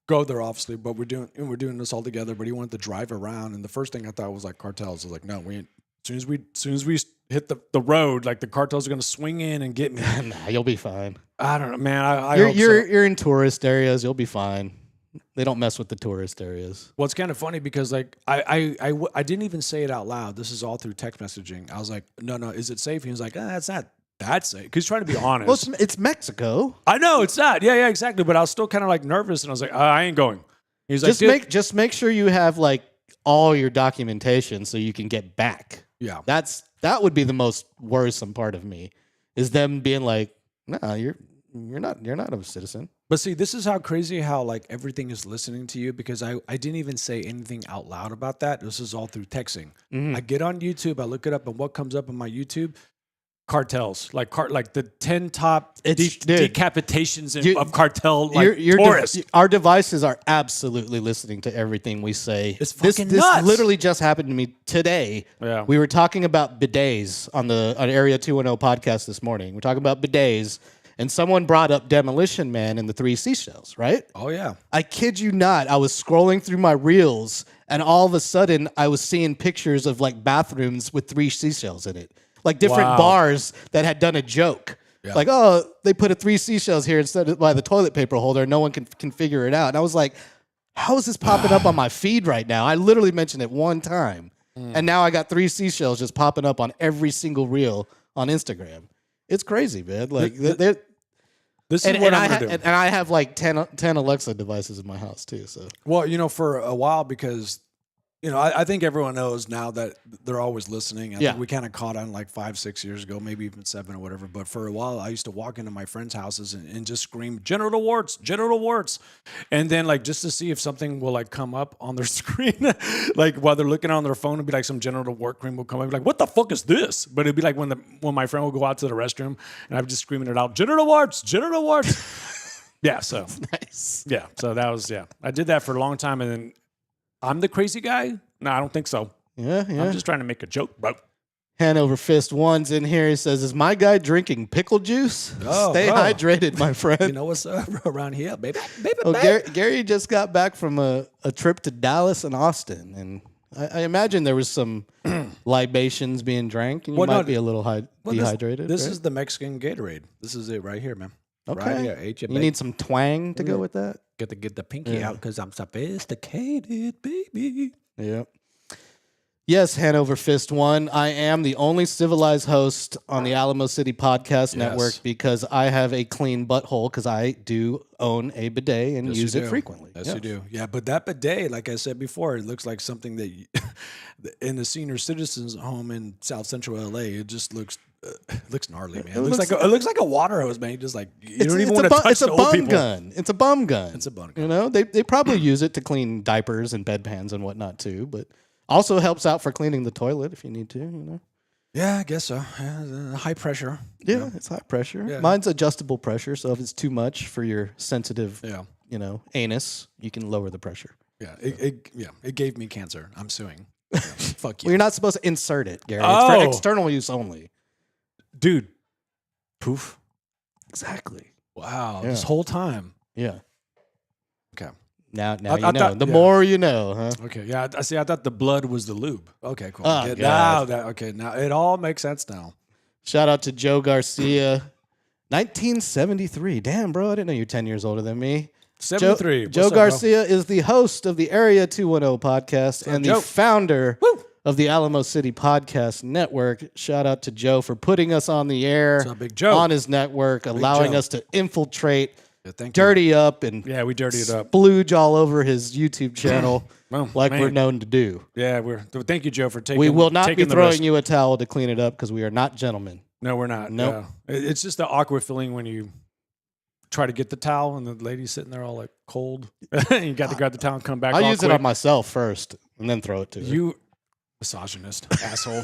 go there, obviously, but we're doing this all together. But he wanted to drive around, and the first thing I thought was like cartels. I was like, no, we ain't. As soon as we hit the road, like the cartels are gonna swing in and get me. Nah, you'll be fine. I don't know, man. I You're hope so. you're in tourist areas. You'll be fine. They don't mess with the tourist areas. Well, it's kind of funny because like I didn't even say it out loud. This is all through text messaging. I was like, no, is it safe? He was like, it's not that safe. Because he's trying to be honest. Well, it's Mexico. I know it's not. Yeah, exactly. But I was still kind of like nervous, and I was like, I ain't going. He's like, Just make sure you have like all your documentation so you can get back. yeah. That would be the most worrisome part of me, is them being like, nah, you're not a citizen. But see, this is how crazy how like everything is listening to you, because I didn't even say anything out loud about that. This is all through texting. Mm-hmm. I get on YouTube, I look it up, and what comes up on my YouTube? Cartels, like the 10 top Dude, decapitations of cartel Your tourists. our devices are absolutely listening to everything we say. It's this fucking nuts. literally just happened to me today. Yeah. We were talking about bidets on Area 210 podcast this morning. We're talking about bidets, and someone brought up Demolition Man and the 3 seashells, right? Oh yeah. I kid you not. I was scrolling through my reels, and all of a sudden, I was seeing pictures of like bathrooms with 3 seashells in it, like different Wow. bars that had done a joke. Yeah. Like, oh, they put 3 seashells here instead of by the toilet paper holder. No one can figure it out. And I was like, how is this popping up on my feed right now? I literally mentioned it one time, and now I got 3 seashells just popping up on every single reel on Instagram. It's crazy, man. Like they're. This is what I'm gonna do. And I have like 10 Alexa devices in my house too. So Well, for a while, because I think everyone knows now that they're always listening. I Yeah. think we kind of caught on like 5-6 years ago, maybe even 7 or whatever. But for a while, I used to walk into my friends' houses and just scream genital warts, and then like just to see if something will like come up on their screen, like while they're looking on their phone, it'd be like some genital wart cream will come up, like what the fuck is this? But it'd be like when my friend would go out to the restroom and I'd be just screaming it out, genital warts. Yeah, so nice. yeah, so that was I did that for a long time, and then I'm the crazy guy. No, I don't think so. Yeah. I'm just trying to make a joke, bro. Hand-over fist one's in here. He says, "Is my guy drinking pickle juice? Oh, Stay bro. hydrated, my friend." You know what's up around here, baby? Oh, Gary just got back from a trip to Dallas and Austin, and I imagine there was some libations being drank, and you might be a little dehydrated. This right? is the Mexican Gatorade. This is it right here, man. Okay. Right here. Ate your You need some twang to go with that. get the pinky out because I'm sophisticated, baby. Yep. Yes, Hanover Fist One. I am the only civilized host on the Alamo City Podcast Network because I have a clean butthole because I do own a bidet and use it frequently. Yes, you do. Yeah, but that bidet, like I said before, it looks like something that in the senior citizens home in South Central LA, it just looks gnarly, man. It looks like a water hose, man. You just like you don't even want to touch the old people. It's a bum gun. It's a bum gun. You know, they probably use it to clean diapers and bedpans and whatnot too, but also helps out for cleaning the toilet if you need to, you know. Yeah, I guess so. Yeah, high pressure. Yeah, it's high pressure. Yeah. Mine's adjustable pressure, so if it's too much for your sensitive, Yeah. you know, anus, you can lower the pressure. Yeah, it gave me cancer. I'm suing. Yeah, fuck you. Well, you're not supposed to insert it, Gary. It's Oh. for external use only. Dude. Poof. Exactly. Wow. Yeah. This whole time. Yeah. Okay. Now I you know. thought- The yeah. more you know, huh? Okay. Yeah. I see. I thought the blood was the lube. Okay. Cool. Oh, Good. God. Now it all makes sense now. Shout out to Joe Garcia. 1973. Damn, bro. I didn't know you're 10 years older than me. 73. Joe What's up, bro? Garcia is the host of the Area 210 podcast and Joe? the founder Woo! of the Alamo City Podcast Network. Shout out to Joe for putting us on the air What's up, Big Joe? on his network, allowing Joe. us to infiltrate, Yeah, thank you. dirty up, and Yeah, we dirtied it up. splooge all over his YouTube channel Well, like man. we're known to do. Yeah, thank you, Joe, for taking. We will not be taking the throwing risk. you a towel to clean it up because we are not gentlemen. No, we're not. Nope. Yeah. It's just the awkward feeling when you try to get the towel and the lady's sitting there all like cold. And you got to grab the towel and come back. I'll all use it quick. on myself first and then throw it to her. You misogynist asshole.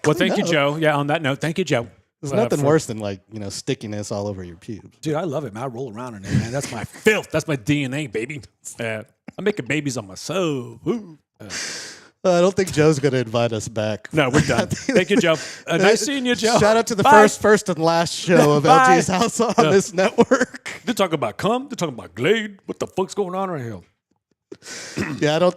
Well, thank you, up. Joe. Yeah, on that note, thank you, Joe. There's nothing worse than stickiness all over your pubes. Dude, I love it, man. I roll around in it, man. That's my filth. That's my DNA, baby. I'm making babies on myself. Woo. I don't think Joe's going to invite us back. No, we're done. Thank you, Joe. Nice seeing you, Joe. Shout out to the Bye. first and last show of Bye. LG's House on this network. They're talking about cum. They're talking about Glade. What the fuck's going on right here? Yeah, I don't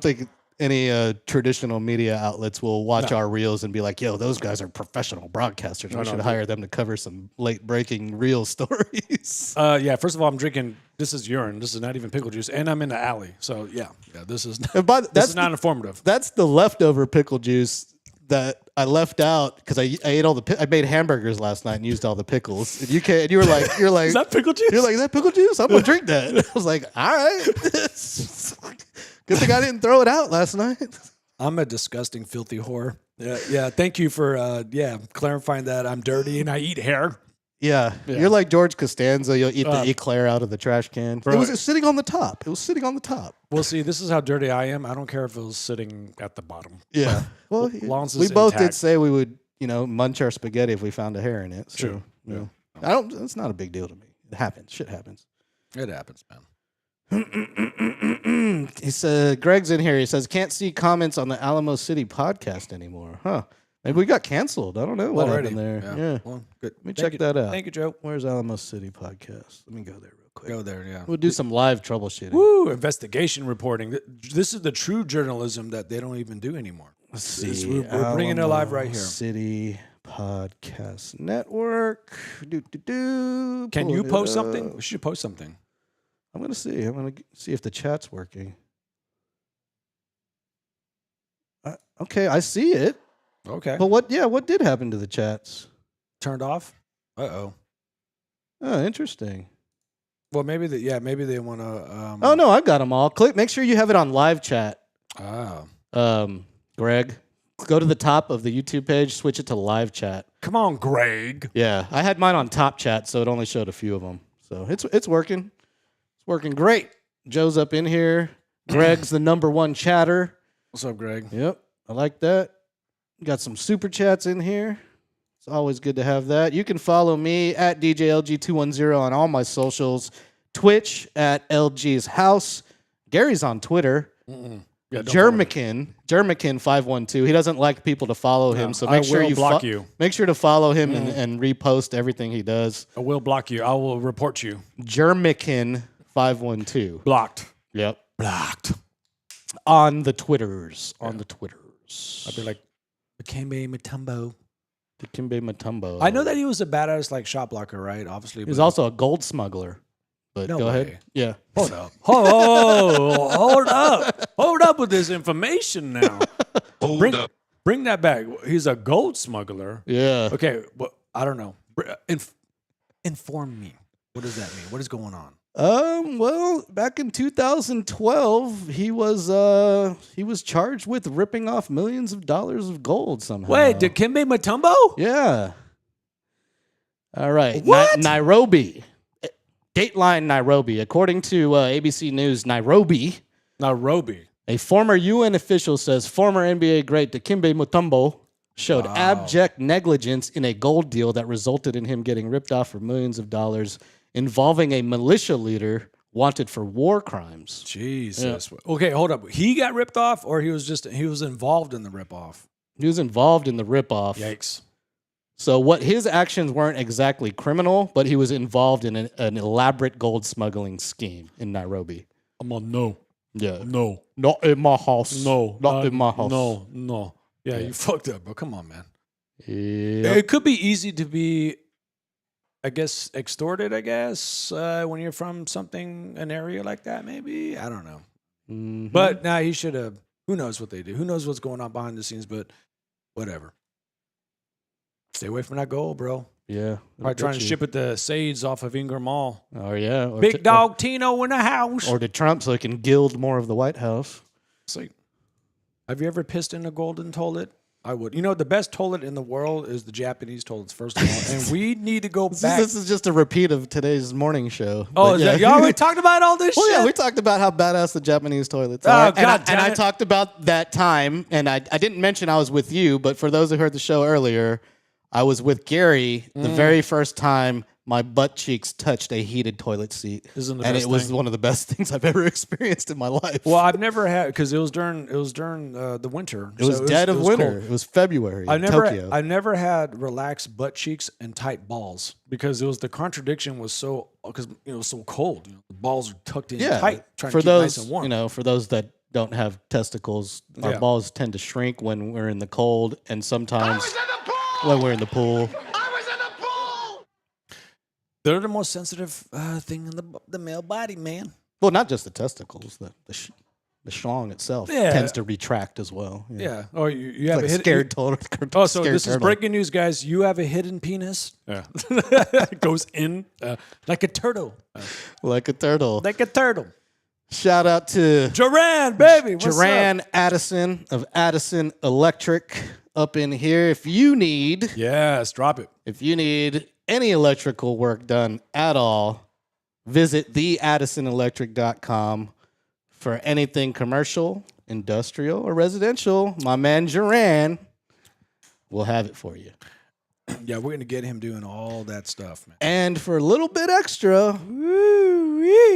think any traditional media outlets will watch our reels and be like, "Yo, those guys are professional broadcasters. We should hire them to cover some late breaking real stories." Yeah, first of all, I'm drinking. This is urine. This is not even pickle juice, and I'm in the alley. So yeah, this is And by this is not informative. That's the leftover pickle juice that I left out because I ate all the. I made hamburgers last night and used all the pickles. And you were like, Is that pickle juice? You're like, is that pickle juice? I'm gonna drink that. I was like, all right. Good thing I didn't throw it out last night. I'm a disgusting, filthy whore. Yeah. Thank you for clarifying that. I'm dirty and I eat hair. Yeah, you're like George Costanza. You'll eat the eclair out of the trash can. Bro, It was sitting on the top. It was sitting on the top. Well, see, this is how dirty I am. I don't care if it was sitting at the bottom. Yeah. Well, long as we it's both did intact. say we would, munch our spaghetti if we found a hair in it. So, True. you know, I don't. It's not a big deal to me. It happens. Shit happens. It happens, man. He said, Greg's in here. He says, can't see comments on the Alamo City podcast anymore. Huh. Maybe we got canceled. I don't know what Already. happened there. Yeah. Well, good. Let me check that out. Thank you, Joe. Where's Alamo City podcast? Let me go there real quick. Go there, yeah. We'll do some live troubleshooting. Woo! Investigation reporting. This is the true journalism that they don't even do anymore. Let's see. We're bringing it live right here. City Podcast Network. Can Pulling you it post up. something? We should post something. I'm gonna see. I'm gonna see if the chat's working. Okay, I see it. Okay. But what did happen to the chats? Turned off? Uh-oh. Oh, interesting. Well, maybe they want to... Oh no, I got them all. Make sure you have it on live chat. Ah. Greg, go to the top of the YouTube page, switch it to live chat. Come on, Greg. Yeah, I had mine on top chat, so it only showed a few of them. So it's working. It's working great. Joe's up in here. Greg's the #1 chatter. What's up, Greg? Yep, I like that. Got some super chats in here. It's always good to have that. You can follow me at DJLG210 on all my socials. Twitch at LG's House. Gary's on Twitter. Yeah, don't follow me. Jermican512. He doesn't like people to follow him, so I make sure will you block you. Make sure to follow him and repost everything he does. I will block you. I will report you. Jermican512. Blocked. Yep. Blocked. On the Twitters. On the Twitters. I'd be like, Dikembe Mutombo. Dikembe Mutombo. I know that he was a badass like shot blocker, right? Obviously. He was but- also a gold smuggler. But No go way. ahead. Yeah. Hold up. Hold up. Hold up with this information now. Bring that back. He's a gold smuggler. Yeah. Okay, well, I don't know. Inform me. What does that mean? What is going on? Well, back in 2012, he was charged with ripping off millions of dollars of gold somehow. Wait, Dikembe Mutombo? Yeah. All right. What? Nairobi. Dateline Nairobi. According to ABC News, Nairobi, a former UN official says former NBA great Dikembe Mutombo showed abject negligence in a gold deal that resulted in him getting ripped off for millions of dollars involving a militia leader wanted for war crimes. Jesus. Yeah. Okay, hold up. He got ripped off, or he was involved in the ripoff? He was involved in the ripoff. Yikes. So what his actions weren't exactly criminal, but he was involved in an elaborate gold smuggling scheme in Nairobi. I'm on no. Yeah. No. Not in my house. No. Not in my house. No. Yeah, you fucked up, bro. Come on, man. Yep. It could be easy to be, I guess, extorted, when you're from an area like that, maybe. I don't know. Mm-hmm. But now he should have, who knows what they do? Who knows what's going on behind the scenes, but whatever. Stay away from that gold, bro. Yeah. Probably trying to ship it to Sades off of Ingram Mall. Oh, yeah. Or Big dog Tino in the house. Or to Trump so he can gild more of the White House. It's like, have you ever pissed in a golden toilet? I would. You know, the best toilet in the world is the Japanese toilets, first of all. And we need to go back. This is just a repeat of today's morning show. Oh, But is that, y'all already talked about all this Well, shit? yeah, we talked about how badass the Japanese toilets Oh, are. God and I damn it. talked about that time, and I didn't mention I was with you, but for those who heard the show earlier, I was with Gary the very first time my butt cheeks touched a heated toilet seat. Isn't the and best it was thing? one of the best things I've ever experienced in my life. Well, I've never had, because it was during the winter. it was dead of winter. cold. It was February in Tokyo. I never had relaxed butt cheeks and tight balls because the contradiction was so, because it was so cold. You know, the balls are tucked in tight, trying for to keep those, nice and warm. for those that don't have testicles, our balls tend to shrink when we're in the cold, and sometimes when we're in the pool. They're the most sensitive thing in the male body, man. Well, not just the testicles, the schlong itself tends to retract as well. Yeah. Oh, you have Like a a hidden. scared total. Oh, so this is breaking news, guys. You have a hidden penis. Yeah. It goes in like a turtle. Like a turtle. Like a turtle. Shout out to Duran, baby. What's Duran up? Addison of Addison Electric up in here. If you need any electrical work done at all, visit theaddisonelectric.com for anything commercial, industrial, or residential. My man Duran will have it for you. Yeah, we're going to get him doing all that stuff, man. And for a little bit extra,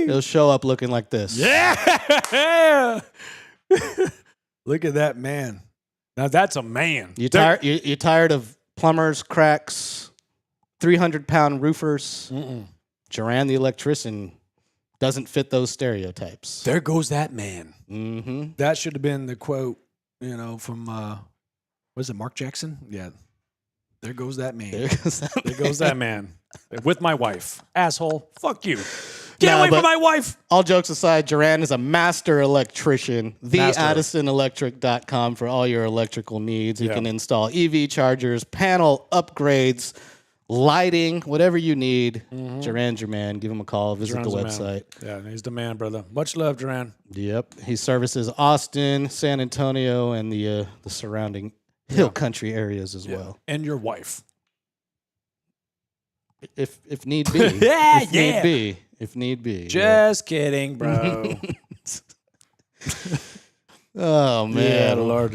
he'll show up looking like this. Yeah. Look at that man. Now that's a man. You tired of plumbers, cracks, 300-pound roofers? Duran the electrician doesn't fit those stereotypes. There goes that man. Mm-hmm. That should have been the quote, from, was it Mark Jackson? Yeah. There goes that man. There goes that man. There goes that man. With my wife. Asshole. Fuck you. Get No, away from but my wife. All jokes aside, Duran is a master electrician. TheAddisonElectric.com for all your electrical needs. You can install EV chargers, panel upgrades, lighting, whatever you need. Duran's your man. Give him a call. Visit the website. Yeah, he's the man, brother. Much love, Duran. Yep. He services Austin, San Antonio, and the surrounding hill country areas as well. And your wife. If need be. If need be. Just kidding, bro. Oh man, Yeah, Lord.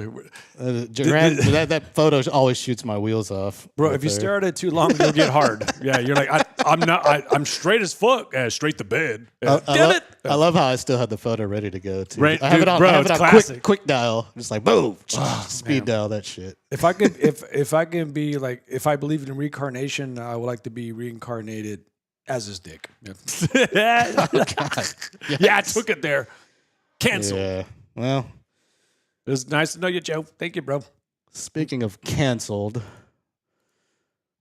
Duran, that photo always shoots my wheels off. Bro, right if you there. stare at it too long, you'll get hard. Yeah, you're like, I'm straight as fuck. Straight to bed. Damn it. I love how I still had the photo ready to go too. Right, I have dude, it on, bro, I have it's it on classic. quick dial, just like boom, speed dial that shit. If I could, if I can be like, if I believe in reincarnation, I would like to be reincarnated as his dick. Yeah, yeah, I took it there. Cancel. Yeah. Well, It was nice to know you, Joe. Thank you, bro. speaking of canceled,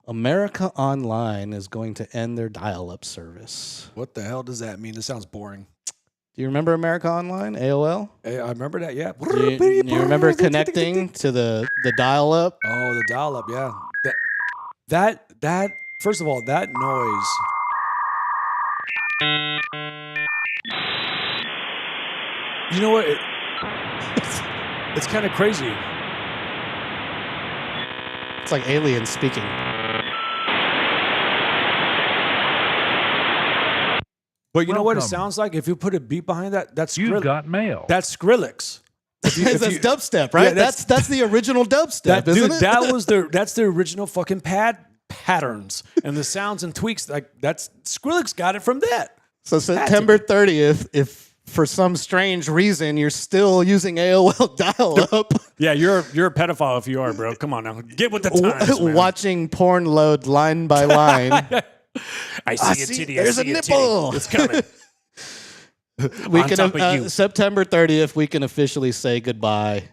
America Online is going to end their dial-up service. What the hell does that mean? This sounds boring. Do you remember America Online, AOL? Hey, I remember that, yeah. You remember connecting to the dial-up? Oh, the dial-up, yeah. That. First of all, that noise. You know what? It's kind of crazy. It's like aliens speaking. But you know what it Welcome. sounds like? If you put a beat behind that, that's You've got mail. That's Skrillex. That's dubstep, right? Yeah, that's the original dubstep, isn't it? That's the original fucking patterns and the sounds and tweaks. Like that's Skrillex got it from that. So September 30th, if for some strange reason you're still using AOL dial-up, Yeah, you're a pedophile if you are, bro. Come on now, get with the times, man. watching porn load line by line. I see a titty. There's I a see nipple. Titty. It's coming. We On can top of you. September 30th, we can officially say goodbye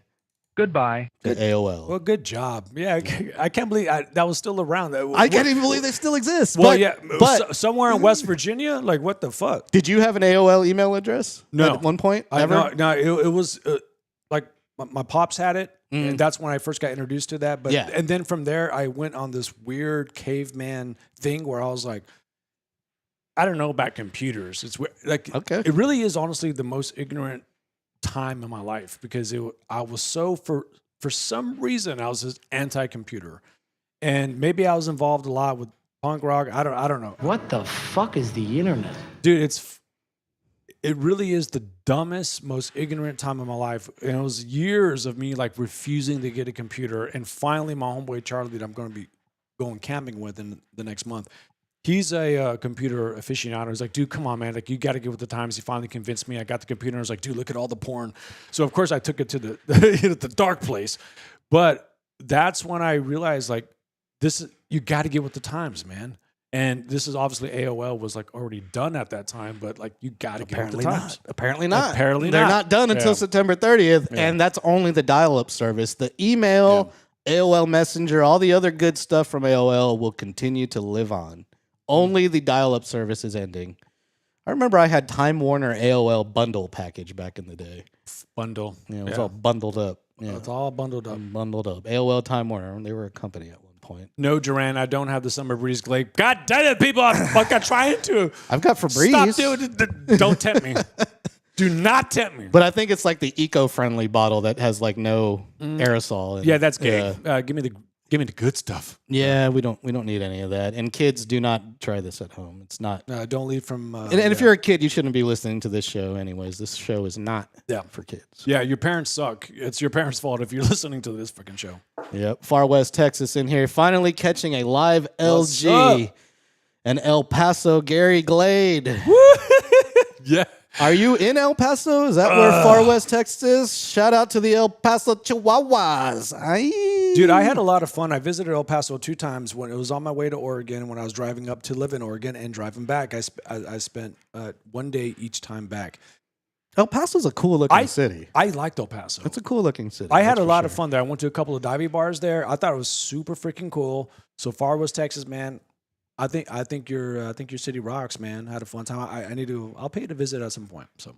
Goodbye. to AOL. Well, good job. Yeah, I can't believe that was still around. I can't even believe they still exist. Well, but, yeah, but somewhere in West Virginia. Like, what the fuck? did you have an AOL email address? No. At one point, ever? No, it was like my pops had it, and that's when I first got introduced to that. But Yeah. and then from there, I went on this weird caveman thing where I was like, I don't know about computers. It's like Okay. it really is honestly the most ignorant time in my life because I was so for some reason I was just anti-computer, and maybe I was involved a lot with punk rock. I don't know. What the fuck is the internet? Dude, it really is the dumbest, most ignorant time of my life. And it was years of me like refusing to get a computer. And finally, my homeboy Charlie, that I'm going to be going camping with in the next month, he's a computer aficionado. He's like, dude, come on, man. Like, you got to get with the times. He finally convinced me. I got the computer. And I was like, dude, look at all the porn. So, of course, I took it to the dark place. But that's when I realized, like, you got to get with the times, man. And this is obviously AOL was like already done at that time, but like you got to get with the times. Apparently not. Apparently They're not. not done until Yeah. September 30th, and that's only the dial-up service. The email, AOL Messenger, all the other good stuff from AOL will continue to live on. Only the dial-up service is ending. I remember I had Time Warner AOL bundle package back in the day. Bundle. Yeah, it was all bundled up. Yeah, It's all bundled up. bundled up. AOL Time Warner. They were a company at one point. No, Duran, I don't have the Summer Breeze Glade. God damn it, people are fucking trying to. I've got Febreze. Stop doing it. Don't tempt me. Do not tempt me. But I think it's like the eco-friendly bottle that has like no aerosol. In Yeah, it. that's gay. Give me the good stuff. Yeah, we don't need any of that. And kids, do not try this at home. It's not. Don't leave from. And if you're a kid, you shouldn't be listening to this show anyways. This show is not for kids. Yeah, your parents suck. It's your parents' fault if you're listening to this freaking show. Yep. Far West Texas in here. Finally catching a live What's LG. up? And El Paso Gary Glade. Yeah. Are you in El Paso? Is that where Far West Texas is? Shout out to the El Paso Chihuahuas. Aye. Dude, I had a lot of fun. I visited El Paso 2 times when it was on my way to Oregon, when I was driving up to live in Oregon, and driving back. I spent 1 day each time back. El Paso's a cool looking city. I liked El Paso. It's a cool looking city. I had that's a for lot of sure. fun there. I went to a couple of diving bars there. I thought it was super freaking cool. So Far West Texas, man. I think your city rocks, man. I had a fun time. I'll pay to visit at some point. So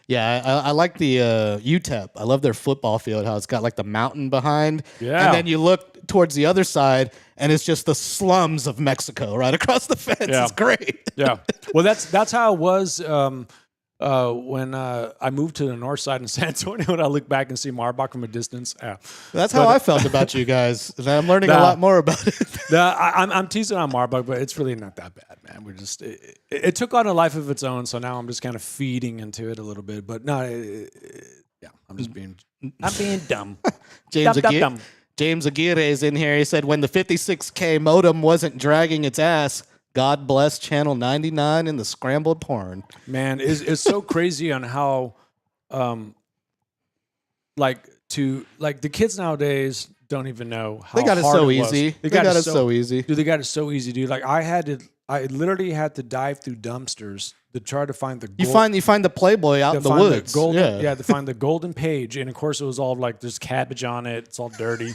Yeah, I like the UTEP. I love their football field, how it's got like the mountain behind. Yeah. And then you look towards the other side, and it's just the slums of Mexico right across the fence. Yeah. It's great. yeah. Well, that's how it was when I moved to the north side in San Antonio, and I look back and see Marbach from a distance. That's how I felt about you guys. And I'm learning a Nah. lot more about it. I'm teasing on Marbach, but it's really not that bad, man. We're just it took on a life of its own, so now I'm just kind of feeding into it a little bit. But no, yeah, I'm being dumb. James Dumb, dumb, dumb. James Aguirre is in here. He said, when the 56K modem wasn't dragging its ass, God bless Channel 99 and the scrambled porn. Man, it's so crazy on how, the kids nowadays don't even know how They got it hard so it was. easy. They got it so easy. Dude, they got it so easy, dude. Like I had to I literally had to dive through dumpsters to try to find the You find the Playboy out in the find woods. The golden, to find the golden page, and of course it was all like there's cabbage on it. It's all dirty,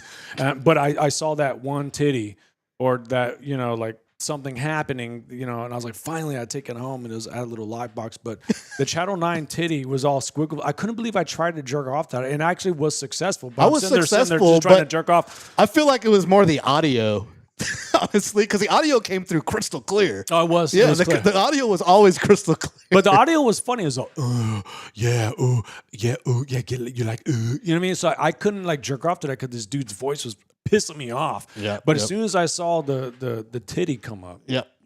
but I saw that one titty, or that like something happening, and I was like, finally, I take it home, and it was at a little live box. But the Channel 9 titty was all squiggle. I couldn't believe I tried to jerk off that, and I actually was successful. But I was sitting there successful, just trying to but jerk off. I feel like it was more the audio. Honestly, because the audio came through crystal clear. Oh, it was. Yeah, It was clear. the audio was always crystal clear. But the audio was funny. It was like, yeah, you're like, you know what I mean? So I couldn't like jerk off to that because this dude's voice was pissing me off. Yeah, But as soon as I saw the titty come up,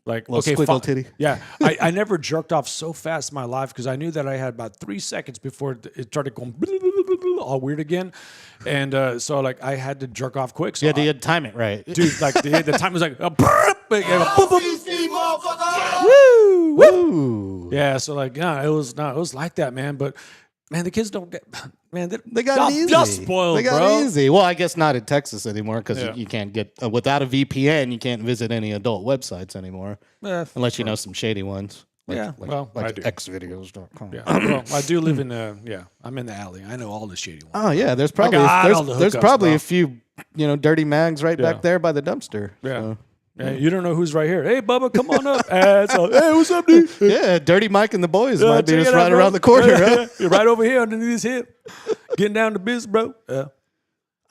like, Little okay, squiggle fine. titty. Yeah, I never jerked off so fast in my life because I knew that I had about 3 seconds before it started going all weird again, and so like I had to jerk off quick. So You had to time it right. dude, like the time was like, Woo! Woo! yeah. So like, it was like that, man. But man, the kids don't get, man, They got it easy. Y'all spoiled, they got bro. it easy. Well, I guess not in Texas anymore because Yeah. you can't get without a VPN. You can't visit any adult websites anymore unless you know some shady ones. Yeah, well, I do. Xvideos.com. Yeah, well, I do live in the I'm in the alley. I know all the shady ones. Oh yeah, there's probably got all the there's hookups, probably bro. a few Yeah. dirty mags right back there by the dumpster. Yeah. So. Yeah, you don't know who's right here. Hey, Bubba, come on up. Hey, what's up, dude? Yeah, Dirty Mike and the boys might be Check just it out, right bro. around the corner. Huh? You're right over here underneath his hip. Getting down to business, bro. Yeah.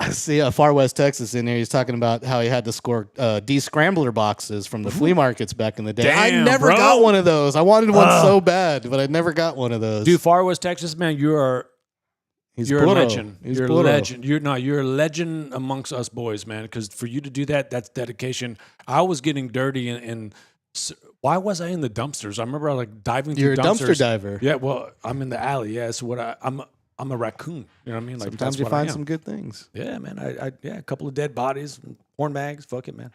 I see Far West Texas in there. He's talking about how he had to score de-scrambler boxes from the flea markets back in the day. Damn, I never bro. got one of those. I wanted one so bad, but I never got one of those. Dude, Far West Texas, man, you're a legend. You're a puro. legend. You're a legend amongst us boys, man. Because for you to do that, that's dedication. I was getting dirty, and why was I in the dumpsters? I remember I was like diving through You're a dumpsters. dumpster diver. Yeah, well, I'm in the alley. Yeah, so I'm a raccoon. You know what I mean? Like Sometimes that's you what I find am. some good things. Yeah, man. I a couple of dead bodies, porn mags. Fuck it, man.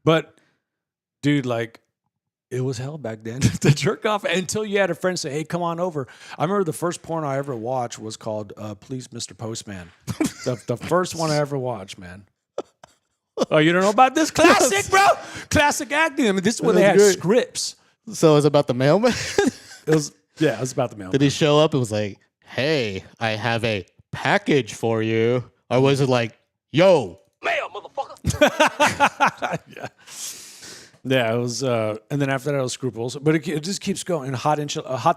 but dude, like. It was hell back then to jerk off until you had a friend say, hey, come on over. I remember the first porn I ever watched was called Please, Mr. Postman. the first one I ever watched, man. Oh, you don't know about this? Classic, bro. Classic acting. I mean, this is when they had great. scripts. So it was about the mailman? It was about the mail. Did he show up and was like, hey, I have a package for you? Or was it like, yo, Mail, motherfucker. Yeah. Yeah, it was, and then after that, it was scruples. But it just keeps going. Hot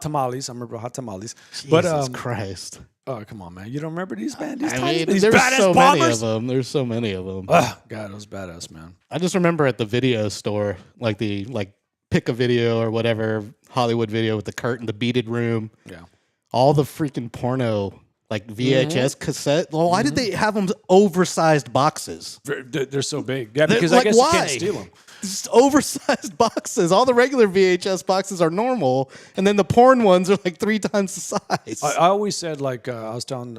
tamales. I remember hot tamales. Jesus Christ. Oh, come on, man. You don't remember these, man? These, I tiny- mean, these there's badass so bombers? many of them. There's so many of them. God, it was badass, man. I just remember at the video store, like pick a video or whatever Hollywood video with the curtain, the beaded room, Yeah. all the freaking porno, like VHS cassette. Well, why did they have them oversized boxes? They're so big. Yeah, They're- because like, I guess why? you can't steal them. Just oversized boxes. All the regular VHS boxes are normal, and then the porn ones are like 3 times the size. I always said, like, I was telling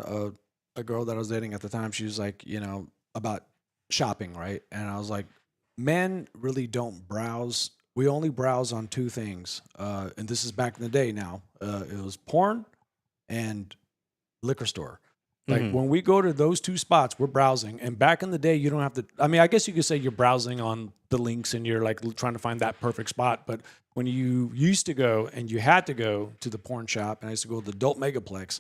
a girl that I was dating at the time, she was like, about shopping, right? And I was like, men really don't browse. We only browse on 2 things. And this is back in the day now. It was porn and liquor store. Like when we go to those 2 spots, we're browsing. And back in the day, you don't have to. I mean, I guess you could say you're browsing on the links and you're like trying to find that perfect spot. But when you used to go and you had to go to the porn shop, and I used to go to the adult megaplex,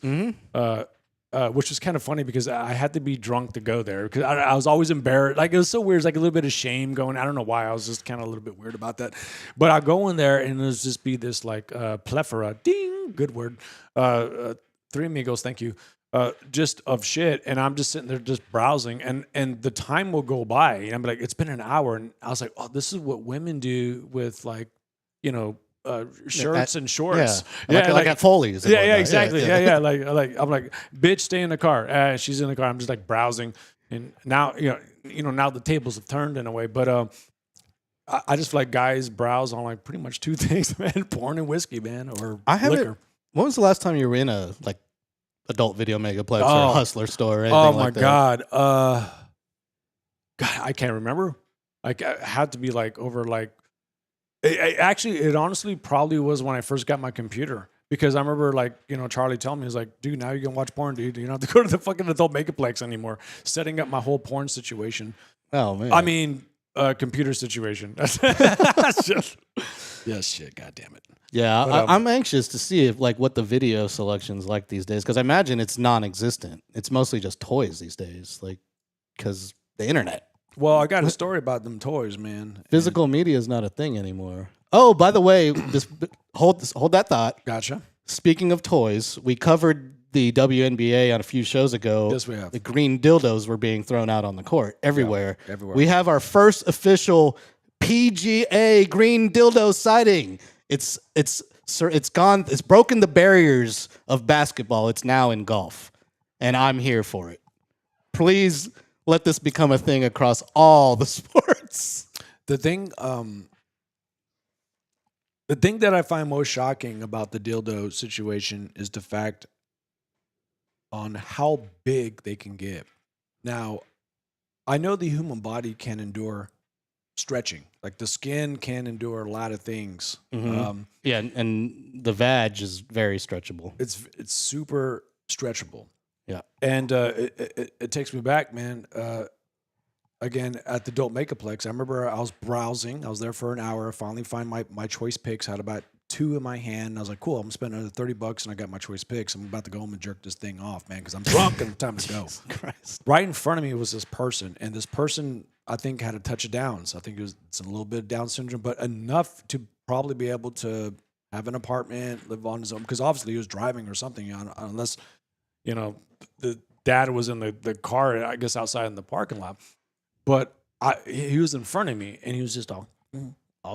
which was kind of funny because I had to be drunk to go there because I was always embarrassed. Like it was so weird. It's like a little bit of shame going. I don't know why. I was just kind of a little bit weird about that. But I go in there and there's just be this like plethora, ding, good word, 3 amigos, thank you. Just of shit, and I'm just sitting there just browsing, and the time will go by, and I'm like, it's been an hour, and I was like, oh, this is what women do with like, shirts and shorts, like at Foley's. and yeah, whatnot. exactly, yeah. Like I'm like, bitch, stay in the car. She's in the car. I'm just like browsing, and now now the tables have turned in a way, but I just feel like guys browse on like pretty much 2 things, man: porn and whiskey, man, or I haven't. liquor. When was the last time you were in a like adult video megaplex or a hustler store? Or anything Oh my like that? God. God, I can't remember. Like, it had to be like over like. It honestly probably was when I first got my computer because I remember like Charlie telling me, he's like, dude, now you can watch porn, dude. You don't have to go to the fucking adult megaplex anymore. Setting up my whole porn situation. Oh man. I mean, computer situation. That's just yes, shit. God damn it. Yeah, But, I'm anxious to see if like what the video selection's like these days because I imagine it's non-existent. It's mostly just toys these days, like because the internet. Well, I got a story about them toys, man. Physical media is not a thing anymore. Oh, by the way, hold that thought. Gotcha. Speaking of toys, we covered the WNBA on a few shows ago. Yes, we have. The green dildos were being thrown out on the court everywhere. Yeah, everywhere. We have our first official PGA green dildo sighting. It's gone. It's broken the barriers of basketball. It's now in golf, and I'm here for it. Please let this become a thing across all the sports. The thing that I find most shocking about the dildo situation is the fact on how big they can get. Now, I know the human body can endure stretching. Like the skin can endure a lot of things. Mm-hmm. Yeah, and the vag is very stretchable. It's super stretchable. Yeah. And it takes me back, man. Again, at the Adult Makeuplex, I remember I was browsing. I was there for an hour. I finally find my choice picks. I had about 2 in my hand. And I was like, cool, I'm spending another $30 and I got my choice picks. I'm about to go home and jerk this thing off, man, because I'm drunk and it's time to go. Christ. Right in front of me was this person. And this person, I think, had a touch of Downs. I think it's a little bit of Down syndrome, but enough to probably be able to have an apartment, live on his own. Because obviously he was driving or something, unless, the dad was in the car, I guess, outside in the parking lot. But he was in front of me, and he was just all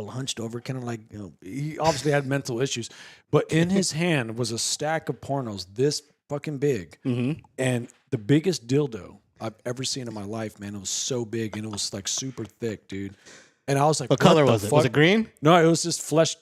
hunched over, kind of like, he obviously had mental issues. But in his hand was a stack of pornos this fucking big. Mm-hmm. And the biggest dildo I've ever seen in my life, man. It was so big, and it was like super thick, dude. And I was like, what color was it? Was it green? No, it was just flesh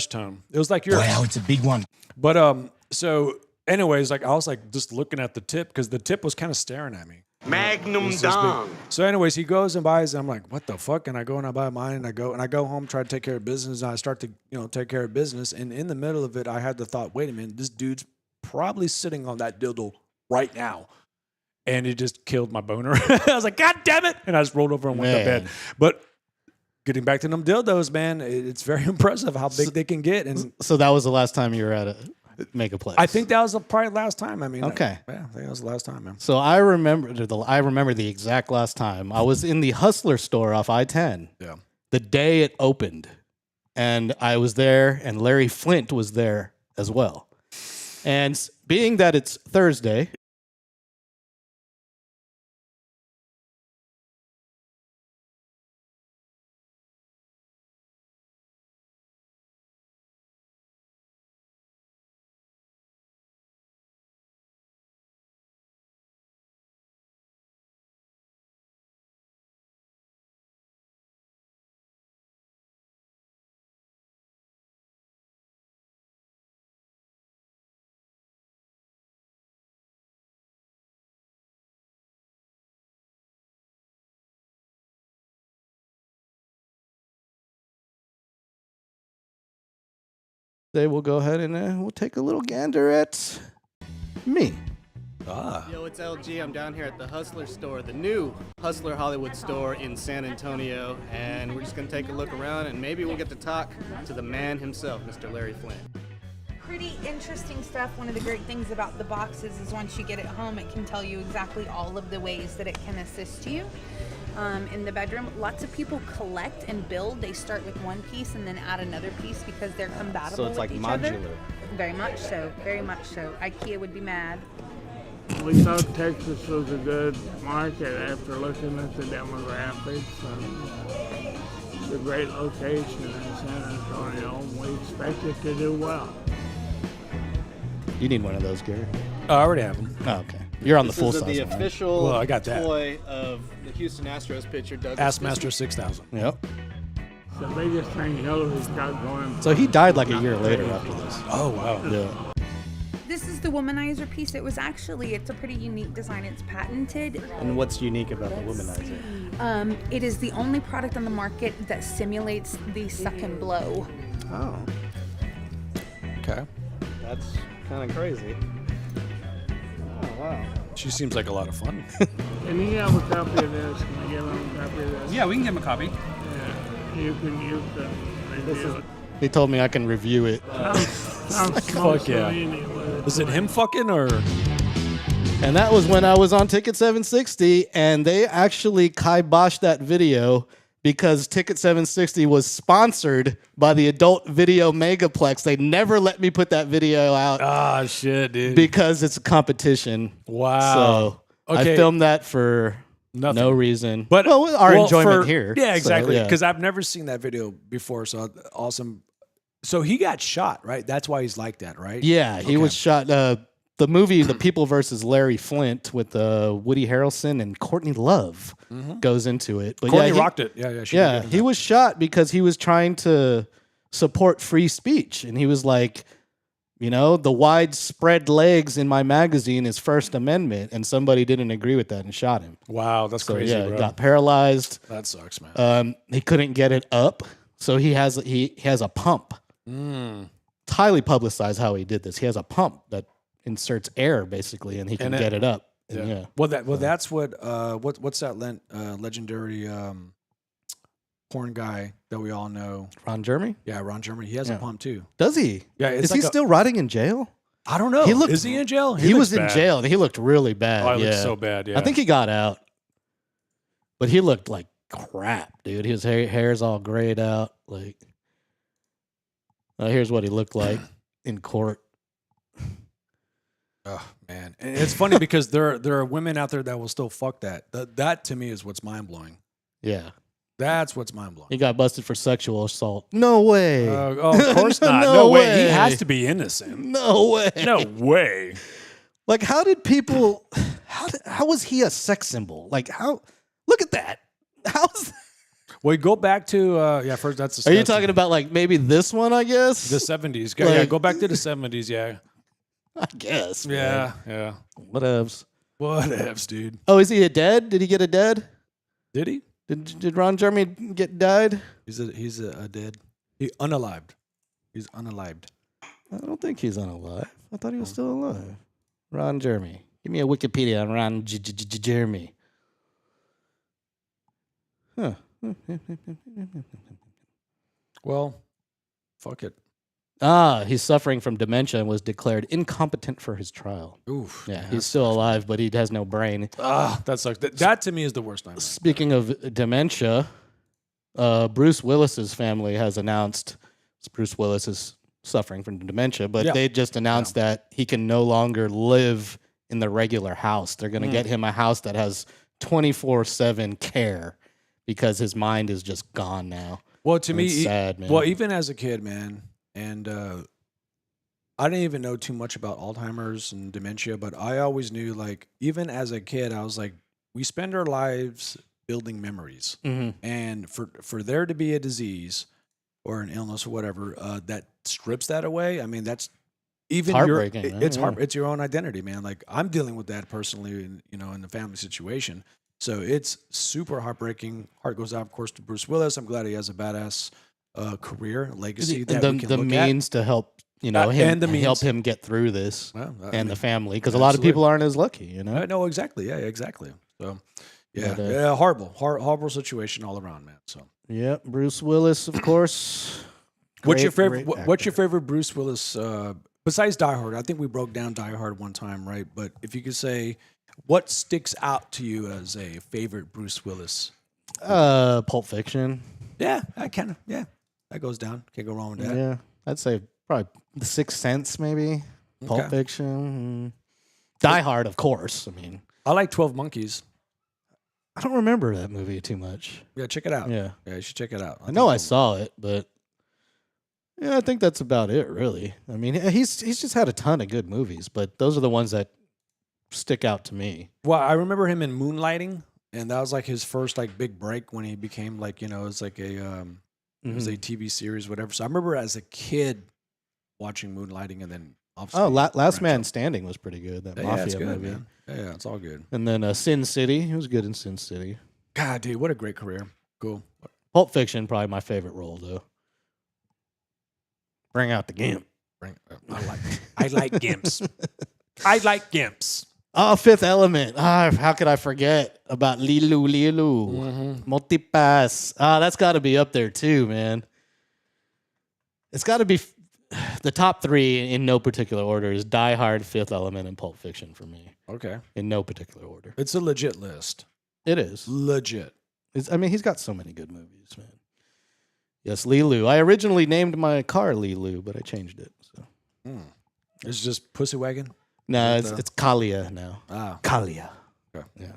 tone. It was like yours. Wow, it's a big one. But so anyways, like I was like just looking at the tip because the tip was kind of staring at me. Magnum Dom. So anyways, he goes and buys it. I'm like, what the fuck? And I go and I buy mine and I go home, try to take care of business. And I start to, take care of business. And in the middle of it, I had the thought, wait a minute, this dude's probably sitting on that dildo right now. And it just killed my boner. I was like, God damn it. And I just rolled over and went to bed. But getting back to them dildos, man, it's very impressive how big they can get. And so that was the last time you were at a Megaplex. I think that was probably the last time. I mean, okay. I think that was the last time, man. So I remember the exact last time. I was in the Hustler store off I-10. Yeah. The day it opened. And I was there, and Larry Flint was there as well. And being that it's Thursday, they will go ahead and we'll take a little gander at me. Yo, it's LG. I'm down here at the Hustler store, the new Hustler Hollywood store in San Antonio, and we're just gonna take a look around and maybe we'll get to talk to the man himself, Mr. Larry Flint. Pretty interesting stuff. One of the great things about the boxes is once you get it home, it can tell you exactly all of the ways that it can assist you in the bedroom. Lots of people collect and build. They start with one piece and then add another piece because they're compatible So it's like with each modular. other. Very much so. Very much so. IKEA would be mad. We thought Texas was a good market after looking at the demographics and the great location in San Antonio. We expect it to do well. You need one of those, Gary. I already have them. Oh, okay. You're on the This full is size the one, right? official Well, I got that. toy of the Houston Astros pitcher, Douglas Assmaster 6000. Yep. The biggest thing Hillary's got going. So he died like a year later after this. Oh, wow. Yeah. This is the womanizer piece. It's a pretty unique design. It's patented. And what's unique about the womanizer? It is the only product on the market that simulates the suck and blow. Oh, Okay. that's kind of crazy. Oh, wow. She seems like a lot of fun. Can he have a copy of this? Can I give him a copy of this? Yeah, we can give him a copy. Yeah. You can review it. He told me I can review it. Sounds Fuck yeah. Mussolini with it. Is it him fucking or? And that was when I was on Ticket 760, and they actually kiboshed that video because Ticket 760 was sponsored by the Adult Video Megaplex. They never let me put that video out Ah, shit, dude. because it's a competition. Wow. So Okay. I filmed that for Nothing. no reason. But well, our enjoyment for- here. Yeah, exactly. So, yeah. Because I've never seen that video before. So awesome. So he got shot, right? That's why he's like that, right? Yeah, he was shot. The movie The People versus Larry Flint with Woody Harrelson and Courtney Love goes into it. But Courtney yeah, rocked it. Yeah, she Yeah, did he was shot because he was trying to support free speech. And he was like, the widespread legs in my magazine is First Amendment. And somebody didn't agree with that and shot him. Wow, that's So crazy, yeah, bro. got paralyzed. That sucks, man. He couldn't get it up. So he has a pump. It's highly publicized how he did this. He has a pump that inserts air basically, and he can get it up. And yeah. That's what's that legendary porn guy that we all know? Ron Jeremy? Yeah, Ron Jeremy. He has a pump too. Does he? Yeah, it's Is he like still rotting in jail? I don't know. Is he in jail? He was looks in bad. jail and he looked really bad. Oh, he looked so bad. Yeah, I think he got out, but he looked like crap, dude. His hair's all grayed out. Like, here's what he looked like in court. Oh man, and it's funny because there are women out there that will still fuck that. That to me is what's mind blowing. Yeah, That's what's mind blowing. he got busted for sexual assault. No way. Of course not. No No way. He way. has to be innocent. No way. No way. Like, how did people? How was he a sex symbol? Like, how? Look at that. How's? Well, go back to first. That's Are you talking about like maybe this one? I guess the 70s? Like- Yeah, go back to the 70s. Yeah, I guess. yeah, man. yeah. Whatevs. Whatevs, dude. Oh, is he a dead? Did he get a dead? Did he? Did Ron Jeremy get died? He's a dead. He unalived. He's unalived. I don't think he's unalive. I thought he was still alive. Ron Jeremy. Give me a Wikipedia on Ron Jeremy. Huh. Well, fuck it. He's suffering from dementia and was declared incompetent for his trial. Oof. Yeah, he's still alive, but he has no brain. That sucks. That to me is the worst nightmare. Speaking of dementia, Bruce Willis's family has announced Bruce Willis is suffering from dementia, but they just announced that he can no longer live in the regular house. They're going to get him a house that has 24/7 care because his mind is just gone now. Well, to me, it's sad, man. Well, even as a kid, man, and I didn't even know too much about Alzheimer's and dementia, but I always knew, like, even as a kid, I was like, we spend our lives building memories, and for there to be a disease or an illness or whatever that strips that away, I mean, that's even heartbreaking, man. It's your own identity, man. Like, I'm dealing with that personally, in the family situation. So it's super heartbreaking. Heart goes out, of course, to Bruce Willis. I'm glad he has a badass career, legacy that we can the look means to help him and the means. help him get through this Well, I and mean, the family because a lot of people aren't as lucky. No, exactly. Yeah, exactly. So, yeah, But, horrible situation all around, man. So, Yeah, Bruce Willis, of course. what's your Great, favorite? great What's your actor. favorite Bruce Willis besides Die Hard? I think we broke down Die Hard one time, right? But if you could say, what sticks out to you as a favorite Bruce Willis? Pulp Fiction. Yeah, that goes down. Can't go wrong with that. Yeah, I'd say probably The Sixth Sense, maybe. Pulp Okay. Fiction. Die Hard, of course. I mean, I like 12 Monkeys. I don't remember that movie too much. Yeah, check it out. Yeah. You should check it out. I know I saw it, but yeah, I think that's about it, really. I mean, he's just had a ton of good movies, but those are the ones that stick out to me. Well, I remember him in Moonlighting, and that was like his first like big break when he became like, it's like a it was a TV series, whatever. So I remember as a kid watching Moonlighting, and then obviously Last Man Standing was pretty good. That yeah, it's mafia good, movie. man. Yeah, it's all good. And then Sin City. He was good in Sin City. God, dude, what a great career. Cool. Pulp Fiction, probably my favorite role, though. Bring out the gimp. I like gimps. I like gimps. Oh, Fifth Element. How could I forget about Lilu? Multipass. That's got to be up there too, man. It's got to be the top three in no particular order is Die Hard, Fifth Element, and Pulp Fiction for me. Okay. In no particular order. It's a legit list. It is. Legit. I mean, he's got so many good movies, man. Yes, Lilu. I originally named my car Lilu, but I changed it. So. It's just Pussy Wagon? No, it's Kalia now. Ah. Kalia. Okay. Yeah.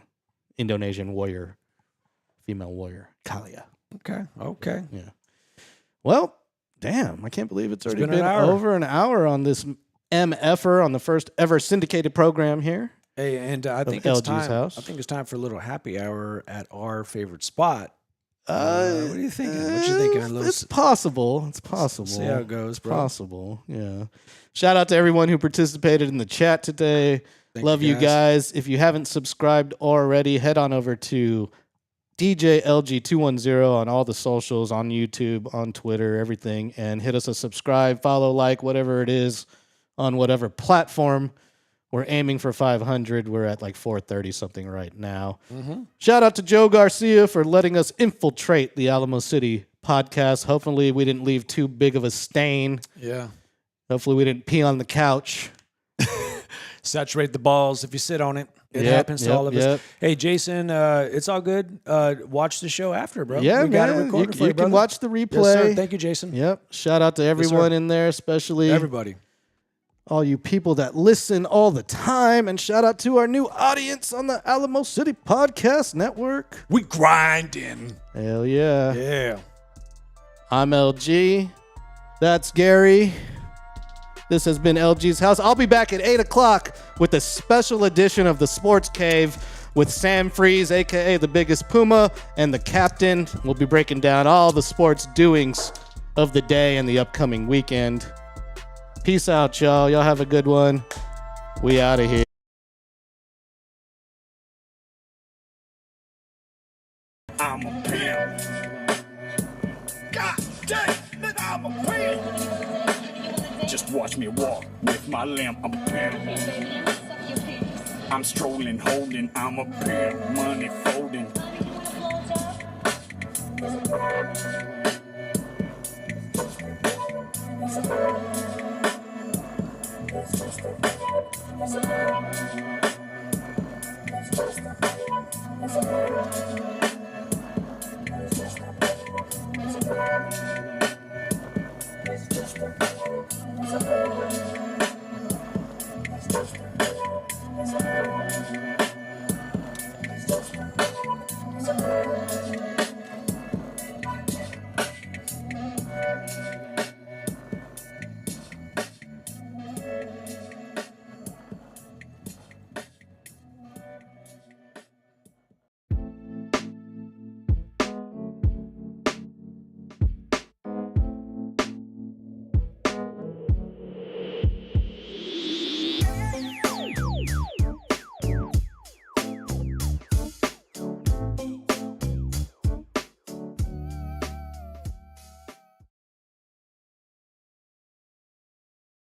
Indonesian warrior. Female warrior. Kalia. Okay. Yeah. Well, damn. I can't believe it's already been an been hour. over an hour on this MFer on the first ever syndicated program here. Hey, and I think LG's it's time. house. I think it's time for a little happy hour at our favorite spot. What are you thinking? What you thinking? A little It's possible. It's possible. See how it goes, It's bro. possible. Yeah. Shout out to everyone who participated in the chat today. Thank Love you you guys. If you haven't subscribed already, head on over to DJLG210 on all the socials, on YouTube, on Twitter, everything, and hit us a subscribe, follow, like, whatever it is on whatever platform. We're aiming for 500. We're at like 430 something right now. Shout out to Joe Garcia for letting us infiltrate the Alamo City podcast. Hopefully we didn't leave too big of a stain. Yeah. Hopefully we didn't pee on the couch. Saturate the balls if you sit on it. It Yep, happens to yep, all of yep. us. Hey, Jason, it's all good. Watch the show after, bro. Yeah, we got it man. recorded for You you, can brother. watch the replay. Yes, sir. Thank you, Jason. Yep. Shout out to everyone in there, especially Everybody. all you people that listen all the time. And shout out to our new audience on the Alamo City Podcast Network. We grinding. Hell yeah. Yeah. I'm LG. That's Gary. This has been LG's House. I'll be back at 8 o'clock with a special edition of the Sports Cave with Sam Freeze, a.k.a. the biggest Puma, and the captain. We'll be breaking down all the sports doings of the day and the upcoming weekend. Peace out, y'all. Y'all have a good one. We out of here. I'm a pimp. God damn, nigga, I'm a pimp. Just watch me walk with my limp. I'm a pimp. I'm strolling, holding. I'm a pimp. Money folding.